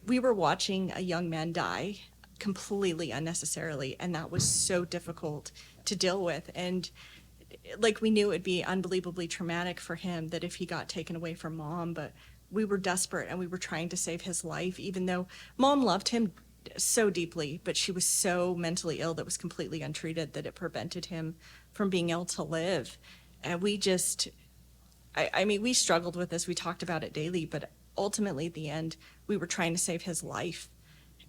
we were watching a young man die completely unnecessarily, and that was so difficult to deal with. And like, we knew it would be unbelievably traumatic for him that if he got taken away from mom, but we were desperate and we were trying to save his life, even though mom loved him so deeply, but she was so mentally ill that was completely untreated that it prevented him from being able to live. And we just, I mean, we struggled with this. We talked about it daily, but ultimately at the end, we were trying to save his life.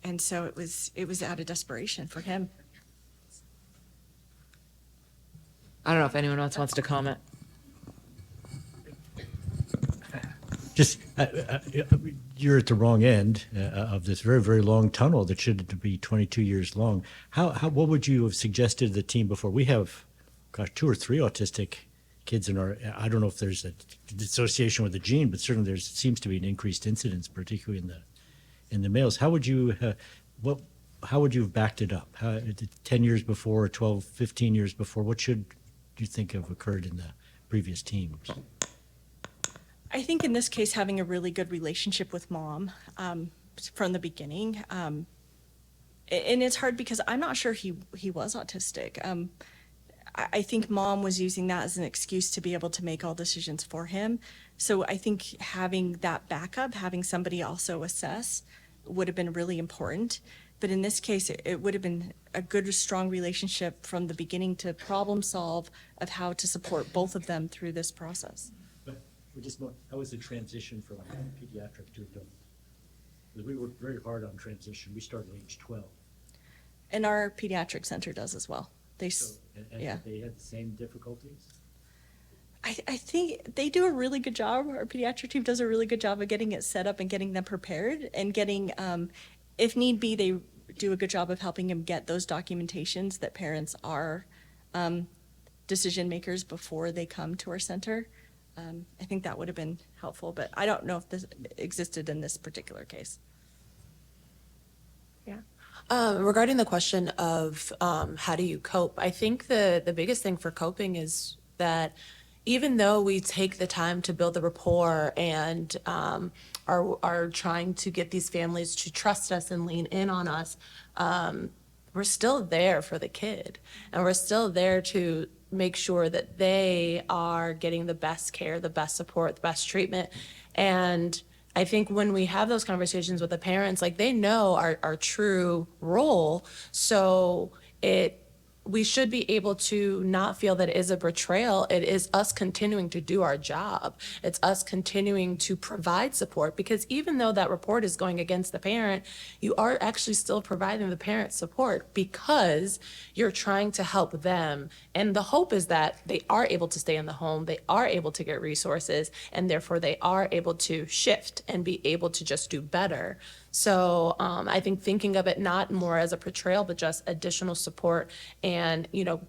And so it was out of desperation for him. I don't know if anyone else wants to comment. Just, you're at the wrong end of this very, very long tunnel that should be 22 years long. What would you have suggested to the team before? We have, 2 or 3 autistic kids in our, I don't know if there's a association with the gene, but certainly there seems to be an increased incidence, particularly in the males. How would you have backed it up? 10 years before, 12, 15 years before, what should you think have occurred in the previous teams? I think in this case, having a really good relationship with mom from the beginning, and it's hard because I'm not sure he was autistic. I think mom was using that as an excuse to be able to make all decisions for him. So I think having that backup, having somebody also assess, would have been really important. But in this case, it would have been a good, strong relationship from the beginning to problem solve of how to support both of them through this process. How was the transition from pediatric to adult? Because we worked very hard on transition. We started at age 12. And our pediatric center does as well. Yeah. They had the same difficulties? I think they do a really good job. Our pediatric team does a really good job of getting it set up and getting them prepared and getting, if need be, they do a good job of helping them get those documentations that parents are decision makers before they come to our center. I think that would have been helpful, but I don't know if this existed in this particular case. Yeah. Regarding the question of how do you cope, I think the biggest thing for coping is that even though we take the time to build the rapport and are trying to get these families to trust us and lean in on us, we're still there for the kid, and we're still there to make sure that they are getting the best care, the best support, the best treatment. And I think when we have those conversations with the parents, like, they know our true role. So we should be able to not feel that it is a betrayal. It is us continuing to do our job. It's us continuing to provide support, because even though that report is going against the parent, you are actually still providing the parent support because you're trying to help them. And the hope is that they are able to stay in the home, they are able to get resources, and therefore they are able to shift and be able to just do better. So I think thinking of it not more as a portrayal, but just additional support and,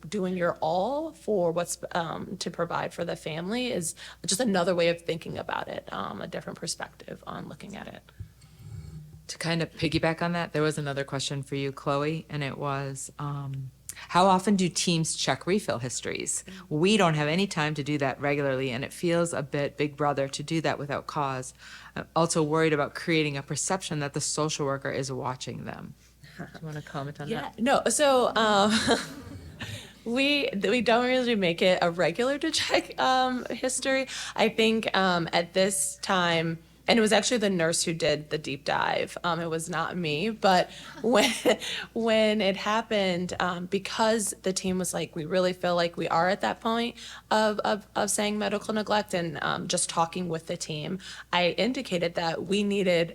doing your all for what's to provide for the family is just another way of thinking about it, a different perspective on looking at it. To kind of piggyback on that, there was another question for you, Chloe, and it was, how often do teams check refill histories? We don't have any time to do that regularly, and it feels a bit Big Brother to do that without cause. I'm also worried about creating a perception that the social worker is watching them. Do you want to comment on that? No. So we don't really make it a regular to check history. I think at this time, and it was actually the nurse who did the deep dive. It was not me. But when it happened, because the team was like, we really feel like we are at that point of saying medical neglect, and just talking with the team, I indicated that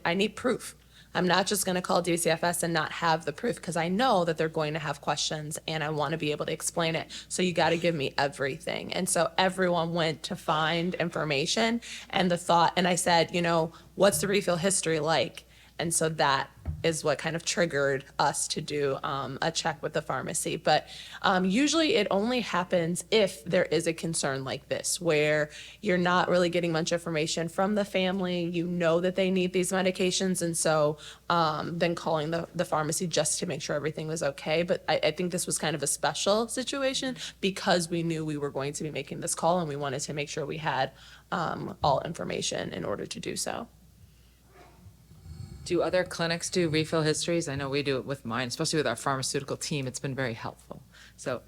I need proof. I'm not just going to call DCFS and not have the proof, because I know that they're going to have questions and I want to be able to explain it. So you got to give me everything. And so everyone went to find information, and I said, what's the refill history like? And so that is what kind of triggered us to do a check with the pharmacy. But usually it only happens if there is a concern like this, where you're not really getting much information from the family, that they need these medications, and so then calling the pharmacy just to make sure everything was okay. But I think this was kind of a special situation because we knew we were going to be making this call, and we wanted to make sure we had all information in order to do so. Do other clinics do refill histories? I know we do it with mine, especially with our pharmaceutical team. It's been very helpful. So,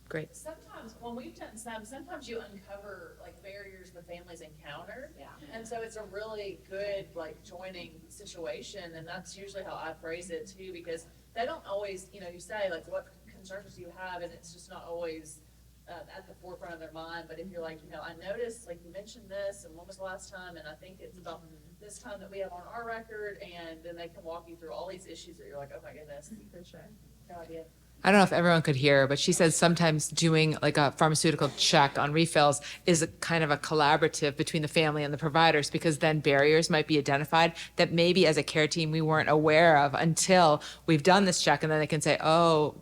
great. Sometimes when we've done sometimes you uncover like barriers the families encounter. Yeah. And so it's a really good joining situation, and that's usually how I phrase it too, because they don't always, you say what concerns do you have, and it's just not always at the forefront of their mind. But if you're I noticed you mentioned this, and when was the last time, and I think it's about this time that we have on our record, and then they can walk you through all these issues that you're like, oh my goodness. For sure. No idea. I don't know if everyone could hear, but she says sometimes doing like a pharmaceutical check on refills is a kind of a collaborative between the family and the providers, because then barriers might be identified that maybe as a care team we weren't aware of until we've done this check, and then they can say, oh,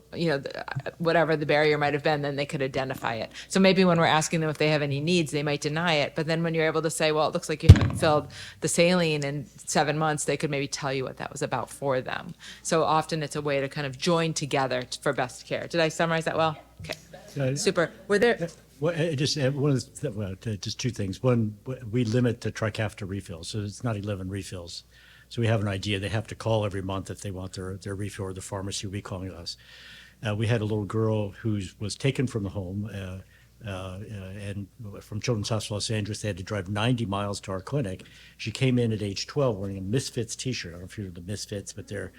whatever the barrier might have been, then they could identify it. So maybe when we're asking them if they have any needs, they might deny it. But then when you're able to say, well, it looks like you haven't filled the saline in 7 months, they could maybe tell you what that was about for them. So often it's a way to kind of join together for best care. Did I summarize that well? Okay, super. Were there? Well, just just two things. One, we limit the Trikafta refills, so it's not 11 refills. So we have an idea. They have to call every month if they want their refill, or the pharmacy will be calling us. We had a little girl who was taken from the home and from Children's Hospital Los Angeles. They had to drive 90 miles to our clinic. She came in at age 12 wearing a Misfits t-shirt. I don't know if you're the Misfits, but they're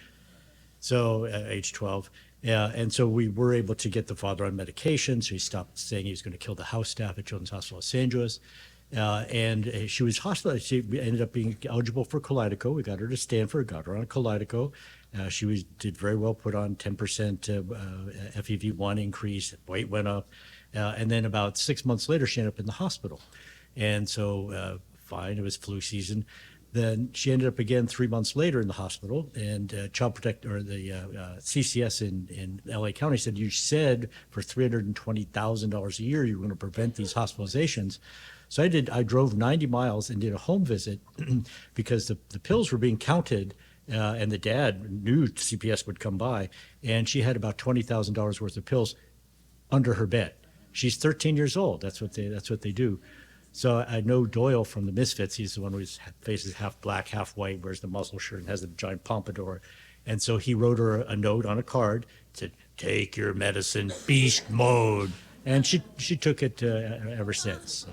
so age 12. Yeah, and so we were able to get the father on medication. So he stopped saying he was going to kill the house staff at Children's Hospital Los Angeles. And she was hospitalized. She ended up being eligible for Kalydeco. We got her to Stanford, got her on Kalydeco. She did very well, put on 10% FEV1 increase, weight went up. And then about 6 months later, she ended up in the hospital. And so, fine, it was flu season. Then she ended up again 3 months later in the hospital, and Child Protect, or the CCS in LA County said, you said for $320,000 a year you were going to prevent these hospitalizations. So I drove 90 miles and did a home visit because the pills were being counted, and the dad knew CPS would come by, and she had about $20,000 worth of pills under her bed. She's 13 years old. That's what they do. So I know Doyle from the Misfits. He's the one whose face is half black, half white, wears the muscle shirt, and has a giant pompadour. And so he wrote her a note on a card, said, "Take your medicine, beast mode." And she took it ever since.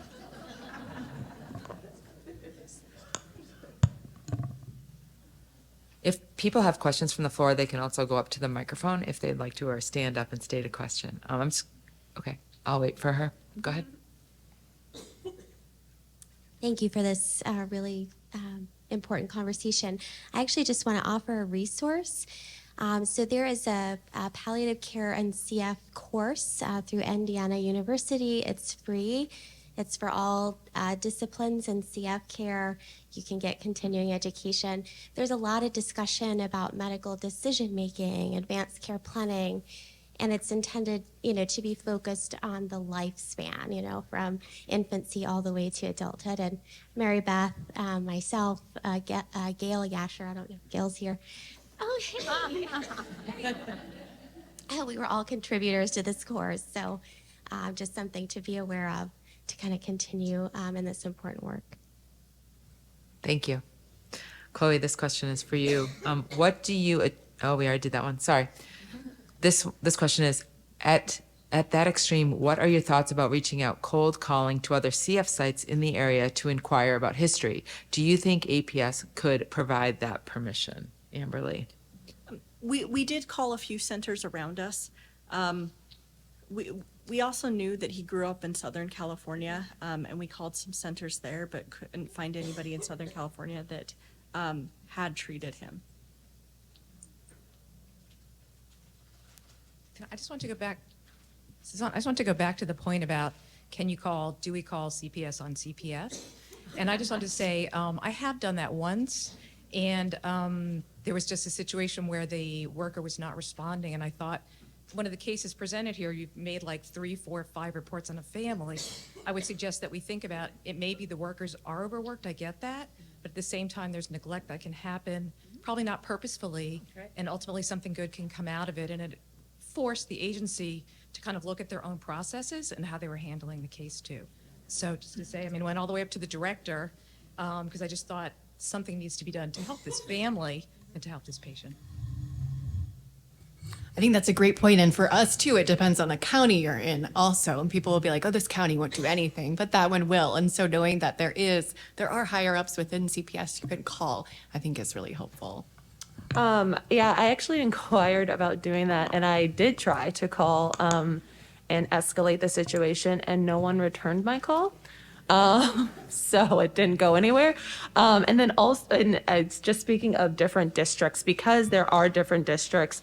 If people have questions from the floor, they can also go up to the microphone if they'd like to, or stand up and state a question. Okay, I'll wait for her. Go ahead. Thank you for this really important conversation. I actually just want to offer a resource. So there is a palliative care and CF course through Indiana University. It's free. It's for all disciplines in CF care. You can get continuing education. There's a lot of discussion about medical decision making, advanced care planning, and it's intended, to be focused on the lifespan, from infancy all the way to adulthood. And Mary Beth, myself, Gail Yasher, I don't know if Gail's here. Oh, hey. We were all contributors to this course, so just something to be aware of to kind of continue in this important work. Thank you. Chloe, this question is for you. What do you, we already did that one, sorry. This question is, at that extreme, what are your thoughts about reaching out cold calling to other CF sites in the area to inquire about history? Do you think APS could provide that permission? Amberly. We did call a few centers around us. We also knew that he grew up in Southern California, and we called some centers there, but couldn't find anybody in Southern California that had treated him. I just want to go back. Suzanne, I just want to go back to the point about do we call CPS on CPS? And I just want to say, I have done that once, and there was just a situation where the worker was not responding, and I thought, one of the cases presented here, you've made like 3, 4, 5 reports on a family. I would suggest that we think about it. Maybe the workers are overworked, I get that, but at the same time, there's neglect that can happen, probably not purposefully, and ultimately something good can come out of it, and it forced the agency to kind of look at their own processes and how they were handling the case too. So just to say, went all the way up to the director, because I just thought something needs to be done to help this family and to help this patient. I think that's a great point. And for us too, it depends on the county you're in also. And people will be like, oh, this county won't do anything, but that one will. And so knowing that there are higher ups within CPS you can call, I think is really helpful. Yeah, I actually inquired about doing that, and I did try to call and escalate the situation, and no one returned my call. So it didn't go anywhere. And then also, and it's just speaking of different districts, because there are different districts,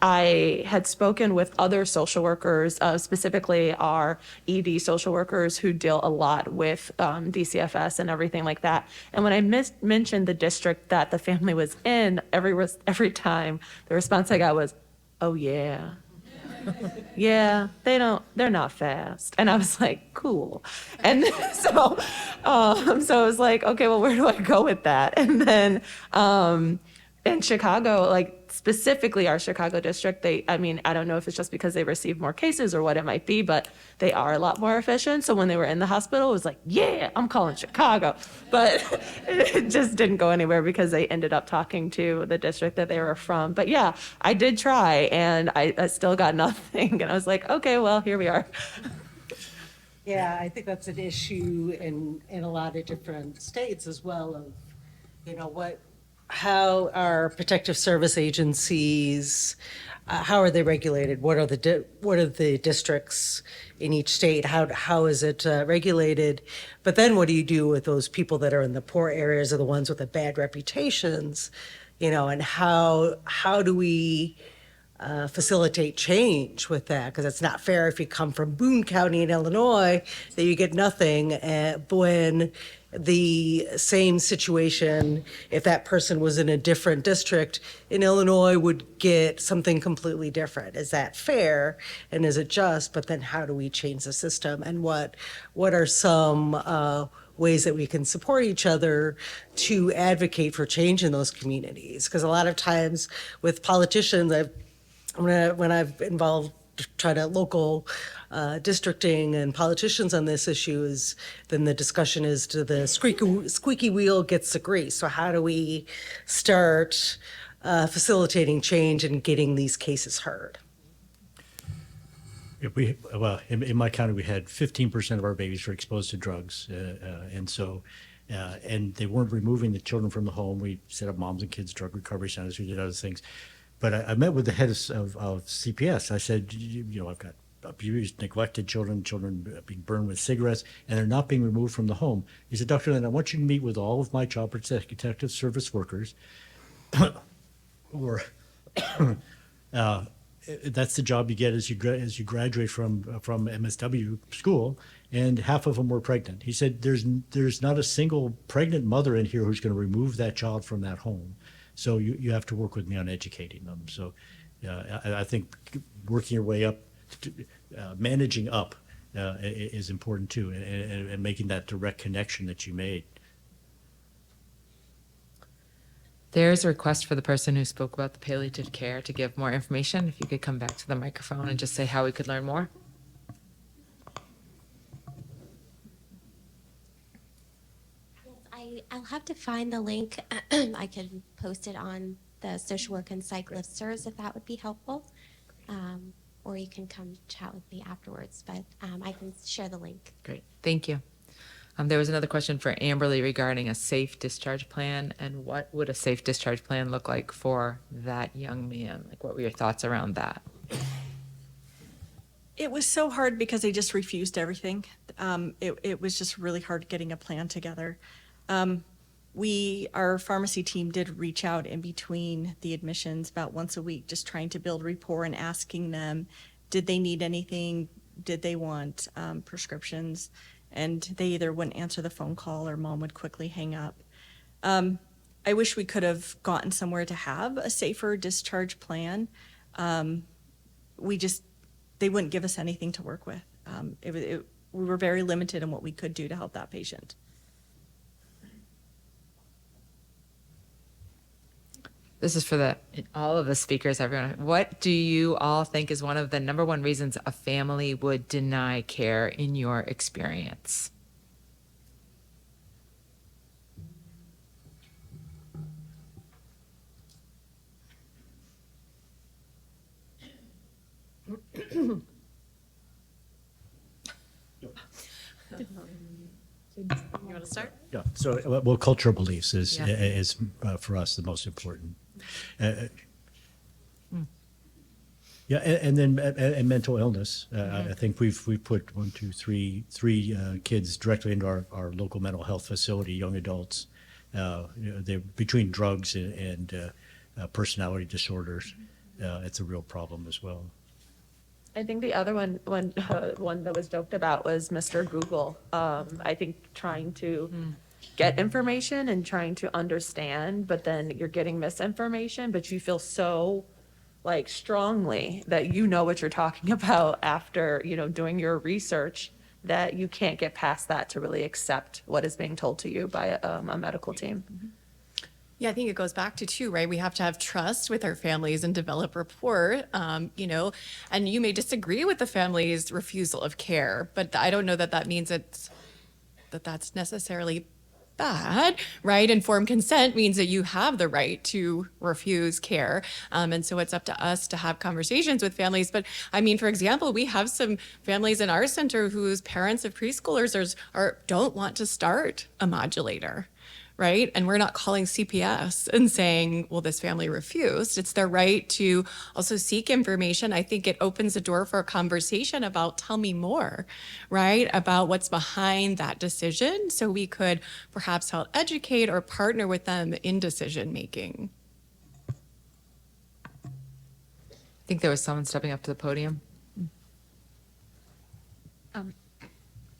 I had spoken with other social workers, specifically our ED social workers who deal a lot with DCFS and everything like that. And when I mentioned the district that the family was in, every time the response I got was, "Oh yeah." Yeah, they're not fast. And I was like, cool. And so I was like, okay, well, where do I go with that? And then in Chicago, like specifically our Chicago district, I don't know if it's just because they receive more cases or what it might be, but they are a lot more efficient. So when they were in the hospital, it was like, yeah, I'm calling Chicago. But it just didn't go anywhere because they ended up talking to the district that they were from. But yeah, I did try and I still got nothing. And I was like, okay, well, here we are. Yeah, I think that's an issue in a lot of different states as well of, how are protective service agencies, how are they regulated? What are the districts in each state? How is it regulated? But then what do you do with those people that are in the poor areas or the ones with the bad reputations? And how do we facilitate change with that? Because it's not fair if you come from Boone County in Illinois that you get nothing when the same situation, if that person was in a different district in Illinois, would get something completely different. Is that fair? And is it just? But then how do we change the system? And what are some ways that we can support each other to advocate for change in those communities? Because a lot of times with politicians, when I've involved try to local districting and politicians on this issue, then the discussion is, do the squeaky wheel gets the grease? So how do we start facilitating change and getting these cases heard? In my county, we had 15% of our babies were exposed to drugs, and they weren't removing the children from the home. We set up moms and kids drug recovery centers. We did other things. But I met with the head of CPS. I said, I've got abused, neglected children being burned with cigarettes, and they're not being removed from the home. He said, Dr. Lynn, I want you to meet with all of my child protective service workers, or that's the job you get as you graduate from MSW school, and half of them were pregnant. He said, there's not a single pregnant mother in here who's going to remove that child from that home. So you have to work with me on educating them. So I think working your way up, managing up is important too, and making that direct connection that you made. There's a request for the person who spoke about the palliative care to give more information. If you could come back to the microphone and just say how we could learn more. I'll have to find the link. I can post it on the social work and psych listservs if that would be helpful. Or you can come chat with me afterwards, but I can share the link. Great, thank you. There was another question for Amberly regarding a safe discharge plan, and what would a safe discharge plan look like for that young man? Like, what were your thoughts around that? It was so hard because they just refused everything. It was just really hard getting a plan together. Our pharmacy team did reach out in between the admissions about once a week, just trying to build rapport and asking them, did they need anything? Did they want prescriptions? And they either wouldn't answer the phone call or mom would quickly hang up. I wish we could have gotten somewhere to have a safer discharge plan. They wouldn't give us anything to work with. We were very limited in what we could do to help that patient. This is for all of the speakers, everyone. What do you all think is one of the number one reasons a family would deny care in your experience? You want to start? Yeah. So, cultural beliefs is for us the most important. Yeah, and mental illness. I think we've put three kids directly into our local mental health facility, young adults. They're between drugs and personality disorders. It's a real problem as well. I think the other one that was joked about was Mr. Google. I think trying to get information and trying to understand, but then you're getting misinformation, but you feel so like strongly that you know what you're talking about after, doing your research, that you can't get past that to really accept what is being told to you by a medical team. Yeah, I think it goes back to too, right? We have to have trust with our families and develop rapport, and you may disagree with the family's refusal of care, but I don't know that means that's necessarily bad, right? Informed consent means that you have the right to refuse care. And so it's up to us to have conversations with families. But I mean, for example, we have some families in our center whose parents of preschoolers don't want to start a modulator. Right? And we're not calling CPS and saying, well, this family refused. It's their right to also seek information. I think it opens the door for a conversation about tell me more, right? About what's behind that decision. So we could perhaps help educate or partner with them in decision making. I think there was someone stepping up to the podium.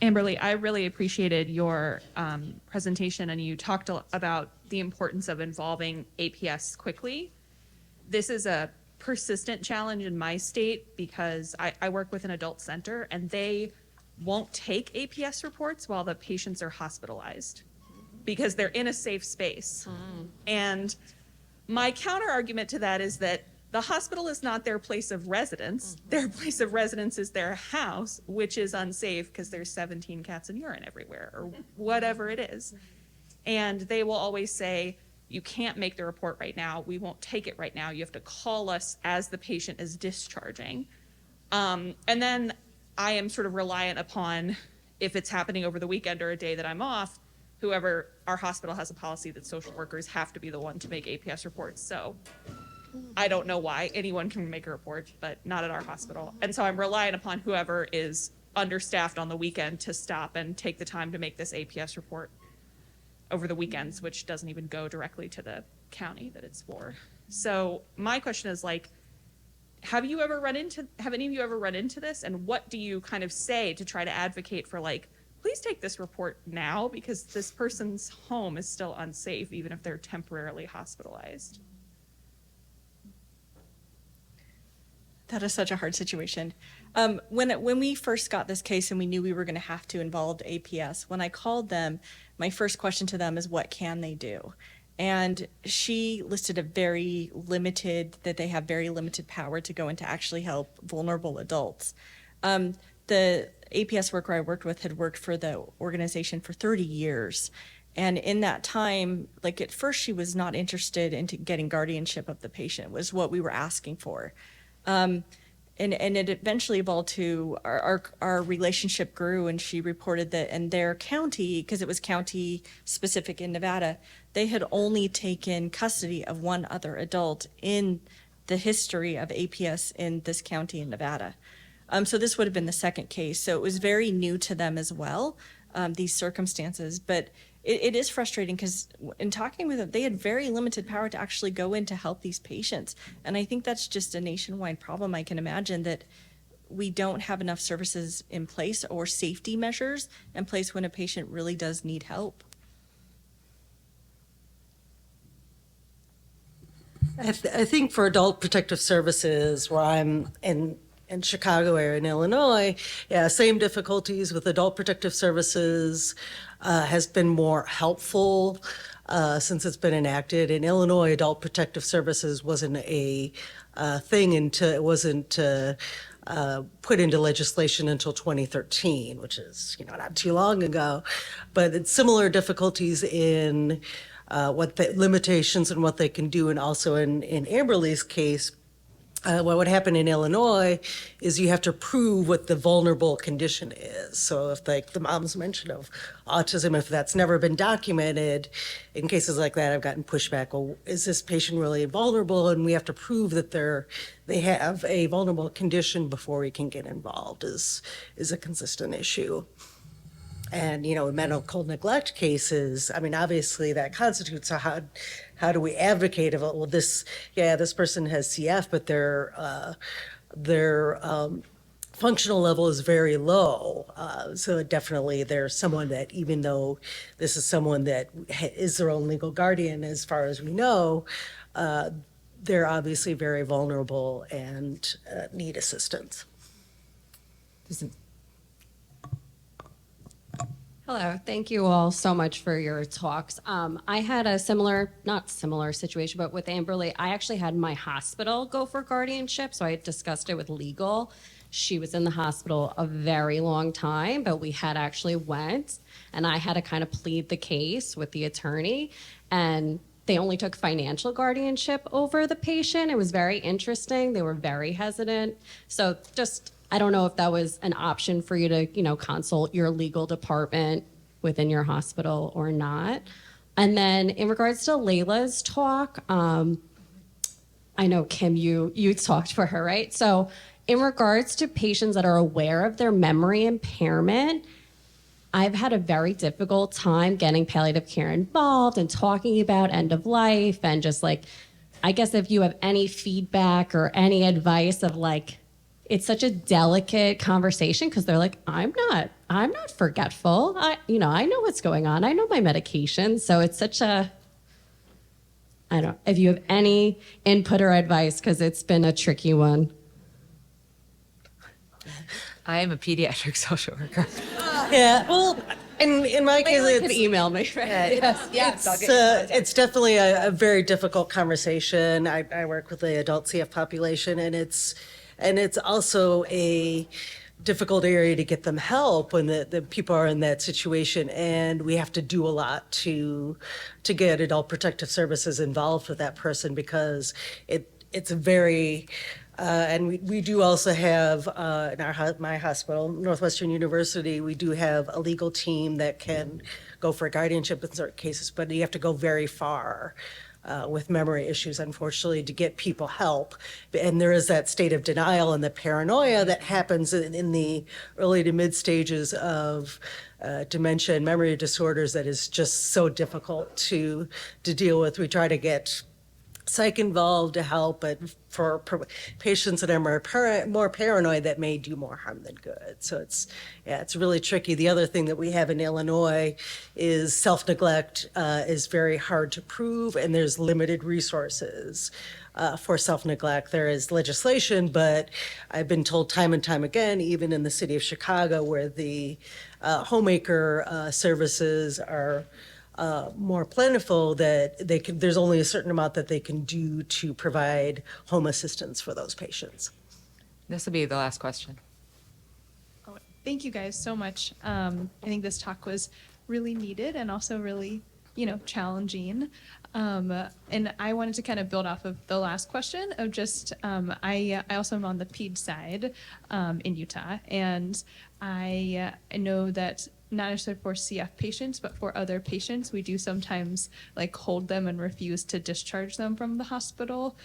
Amberly, I really appreciated your presentation, and you talked about the importance of involving APS quickly. This is a persistent challenge in my state because I work with an adult center, and they won't take APS reports while the patients are hospitalized because they're in a safe space. And my counter argument to that is that the hospital is not their place of residence. Their place of residence is their house, which is unsafe because there's 17 cats and urine everywhere or whatever it is. And they will always say, you can't make the report right now. We won't take it right now. You have to call us as the patient is discharging. And then I am sort of reliant upon, if it's happening over the weekend or a day that I'm off, whoever, our hospital has a policy that social workers have to be the one to make APS reports. So I don't know why anyone can make a report, but not at our hospital. And so I'm relying upon whoever is understaffed on the weekend to stop and take the time to make this APS report over the weekends, which doesn't even go directly to the county that it's for. So my question is have any of you ever run into this? And what do you kind of say to try to advocate for please take this report now because this person's home is still unsafe, even if they're temporarily hospitalized? That is such a hard situation. When we first got this case and we knew we were going to have to involve APS, when I called them, my first question to them is, what can they do? And she listed that they have very limited power to go in to actually help vulnerable adults. The APS worker I worked with had worked for the organization for 30 years. And in that time, at first she was not interested in getting guardianship of the patient, was what we were asking for. And it eventually evolved to our relationship grew, and she reported that in their county, because it was county specific in Nevada, they had only taken custody of one other adult in the history of APS in this county in Nevada. So this would have been the second case. So it was very new to them as well, these circumstances. But it is frustrating because in talking with them, they had very limited power to actually go in to help these patients. And I think that's just a nationwide problem. I can imagine that we don't have enough services in place or safety measures in place when a patient really does need help. I think for adult protective services, where I'm in Chicago area in Illinois, same difficulties with adult protective services has been more helpful since it's been enacted. In Illinois, adult protective services wasn't a thing until it wasn't put into legislation until 2013, which is not too long ago. But it's similar difficulties in what the limitations and what they can do, and also in Amberly's case, What would happen in Illinois is you have to prove what the vulnerable condition is. So if like the mom's mention of autism, if that's never been documented, in cases like that, I've gotten pushback. Well, is this patient really vulnerable? And we have to prove that they have a vulnerable condition before we can get involved is a consistent issue. And, you know, in medical neglect cases, I mean, obviously that constitutes a how do we advocate of it? Well, this person has CF, but their functional level is very low. So definitely there's someone that, even though this is someone that is their own legal guardian, as far as we know, they're obviously very vulnerable and need assistance. Hello, thank you all so much for your talks. I had a not similar situation, but with Amberly, I actually had my hospital go for guardianship, so I had discussed it with legal. She was in the hospital a very long time, but we had actually went, and I had to kind of plead the case with the attorney, and they only took financial guardianship over the patient. It was very interesting. They were very hesitant. So just, I don't know if that was an option for you to, you know, consult your legal department within your hospital or not. And then in regards to Layla's talk, I know, Kim, you talked for her, right? So in regards to patients that are aware of their memory impairment, I've had a very difficult time getting palliative care involved and talking about end of life, and just like, I guess if you have any feedback or any advice of like, it's such a delicate conversation because they're like, I'm not forgetful. I know what's going on. I know my medication. So it's such a, I don't know if you have any input or advice, because it's been a tricky one. I am a pediatric social worker. Yeah, well, in my case, Layla could email me. Right? It's definitely a very difficult conversation. I work with the adult CF population, and it's also a difficult area to get them help when the people are in that situation, and we have to do a lot to get adult protective services involved with that person, because it's a very and we do also have in my hospital, Northwestern University, we do have a legal team that can go for guardianship in certain cases, but you have to go very far with memory issues, unfortunately, to get people help. And there is that state of denial and the paranoia that happens in the early to mid stages of dementia and memory disorders that is just so difficult to deal with. We try to get psych involved to help, but for patients that are more paranoid, that may do more harm than good. So it's really tricky. The other thing that we have in Illinois is self-neglect is very hard to prove, and there's limited resources for self-neglect. There is legislation, but I've been told time and time again, even in the city of Chicago, where the homemaker services are more plentiful, that there's only a certain amount that they can do to provide home assistance for those patients. This will be the last question. Oh, thank you guys so much. I think this talk was really needed and also really, challenging. And I wanted to kind of build off of the last question of just, I also am on the PED side in Utah, and I know that not necessarily for CF patients, but for other patients, we do sometimes hold them and refuse to discharge them from the hospital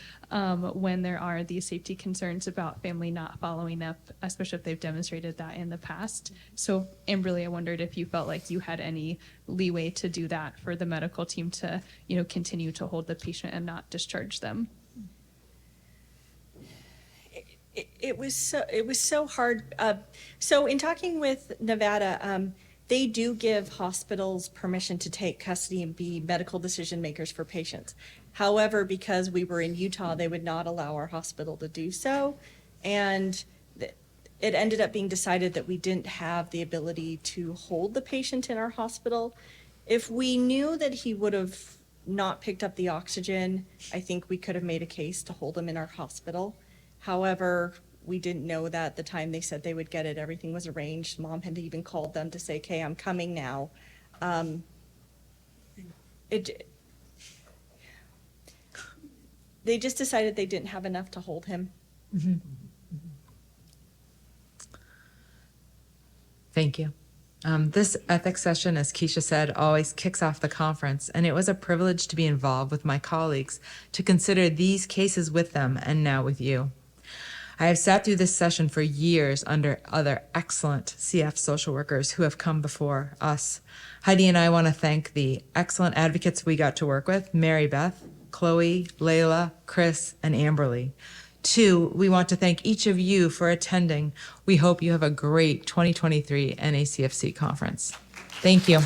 when there are these safety concerns about family not following up, especially if they've demonstrated that in the past. So, Amberly, I wondered if you felt like you had any leeway to do that for the medical team to, continue to hold the patient and not discharge them. It was so hard. So in talking with Nevada, they do give hospitals permission to take custody and be medical decision makers for patients. However, because we were in Utah, they would not allow our hospital to do so. And it ended up being decided that we didn't have the ability to hold the patient in our hospital. If we knew that he would have not picked up the oxygen, I think we could have made a case to hold him in our hospital. However, we didn't know that at the time they said they would get it. Everything was arranged. Mom had even called them to say, okay, I'm coming now. They just decided they didn't have enough to hold him. Thank you. This ethics session, as Keisha said, always kicks off the conference, and it was a privilege to be involved with my colleagues to consider these cases with them and now with you. I have sat through this session for years under other excellent CF social workers who have come before us. Heidi and I want to thank the excellent advocates we got to work with, Mary Beth, Chloe, Layla, Chris, and Amberly. 2, we want to thank each of you for attending. We hope you have a great 2023 NACFC conference. Thank you.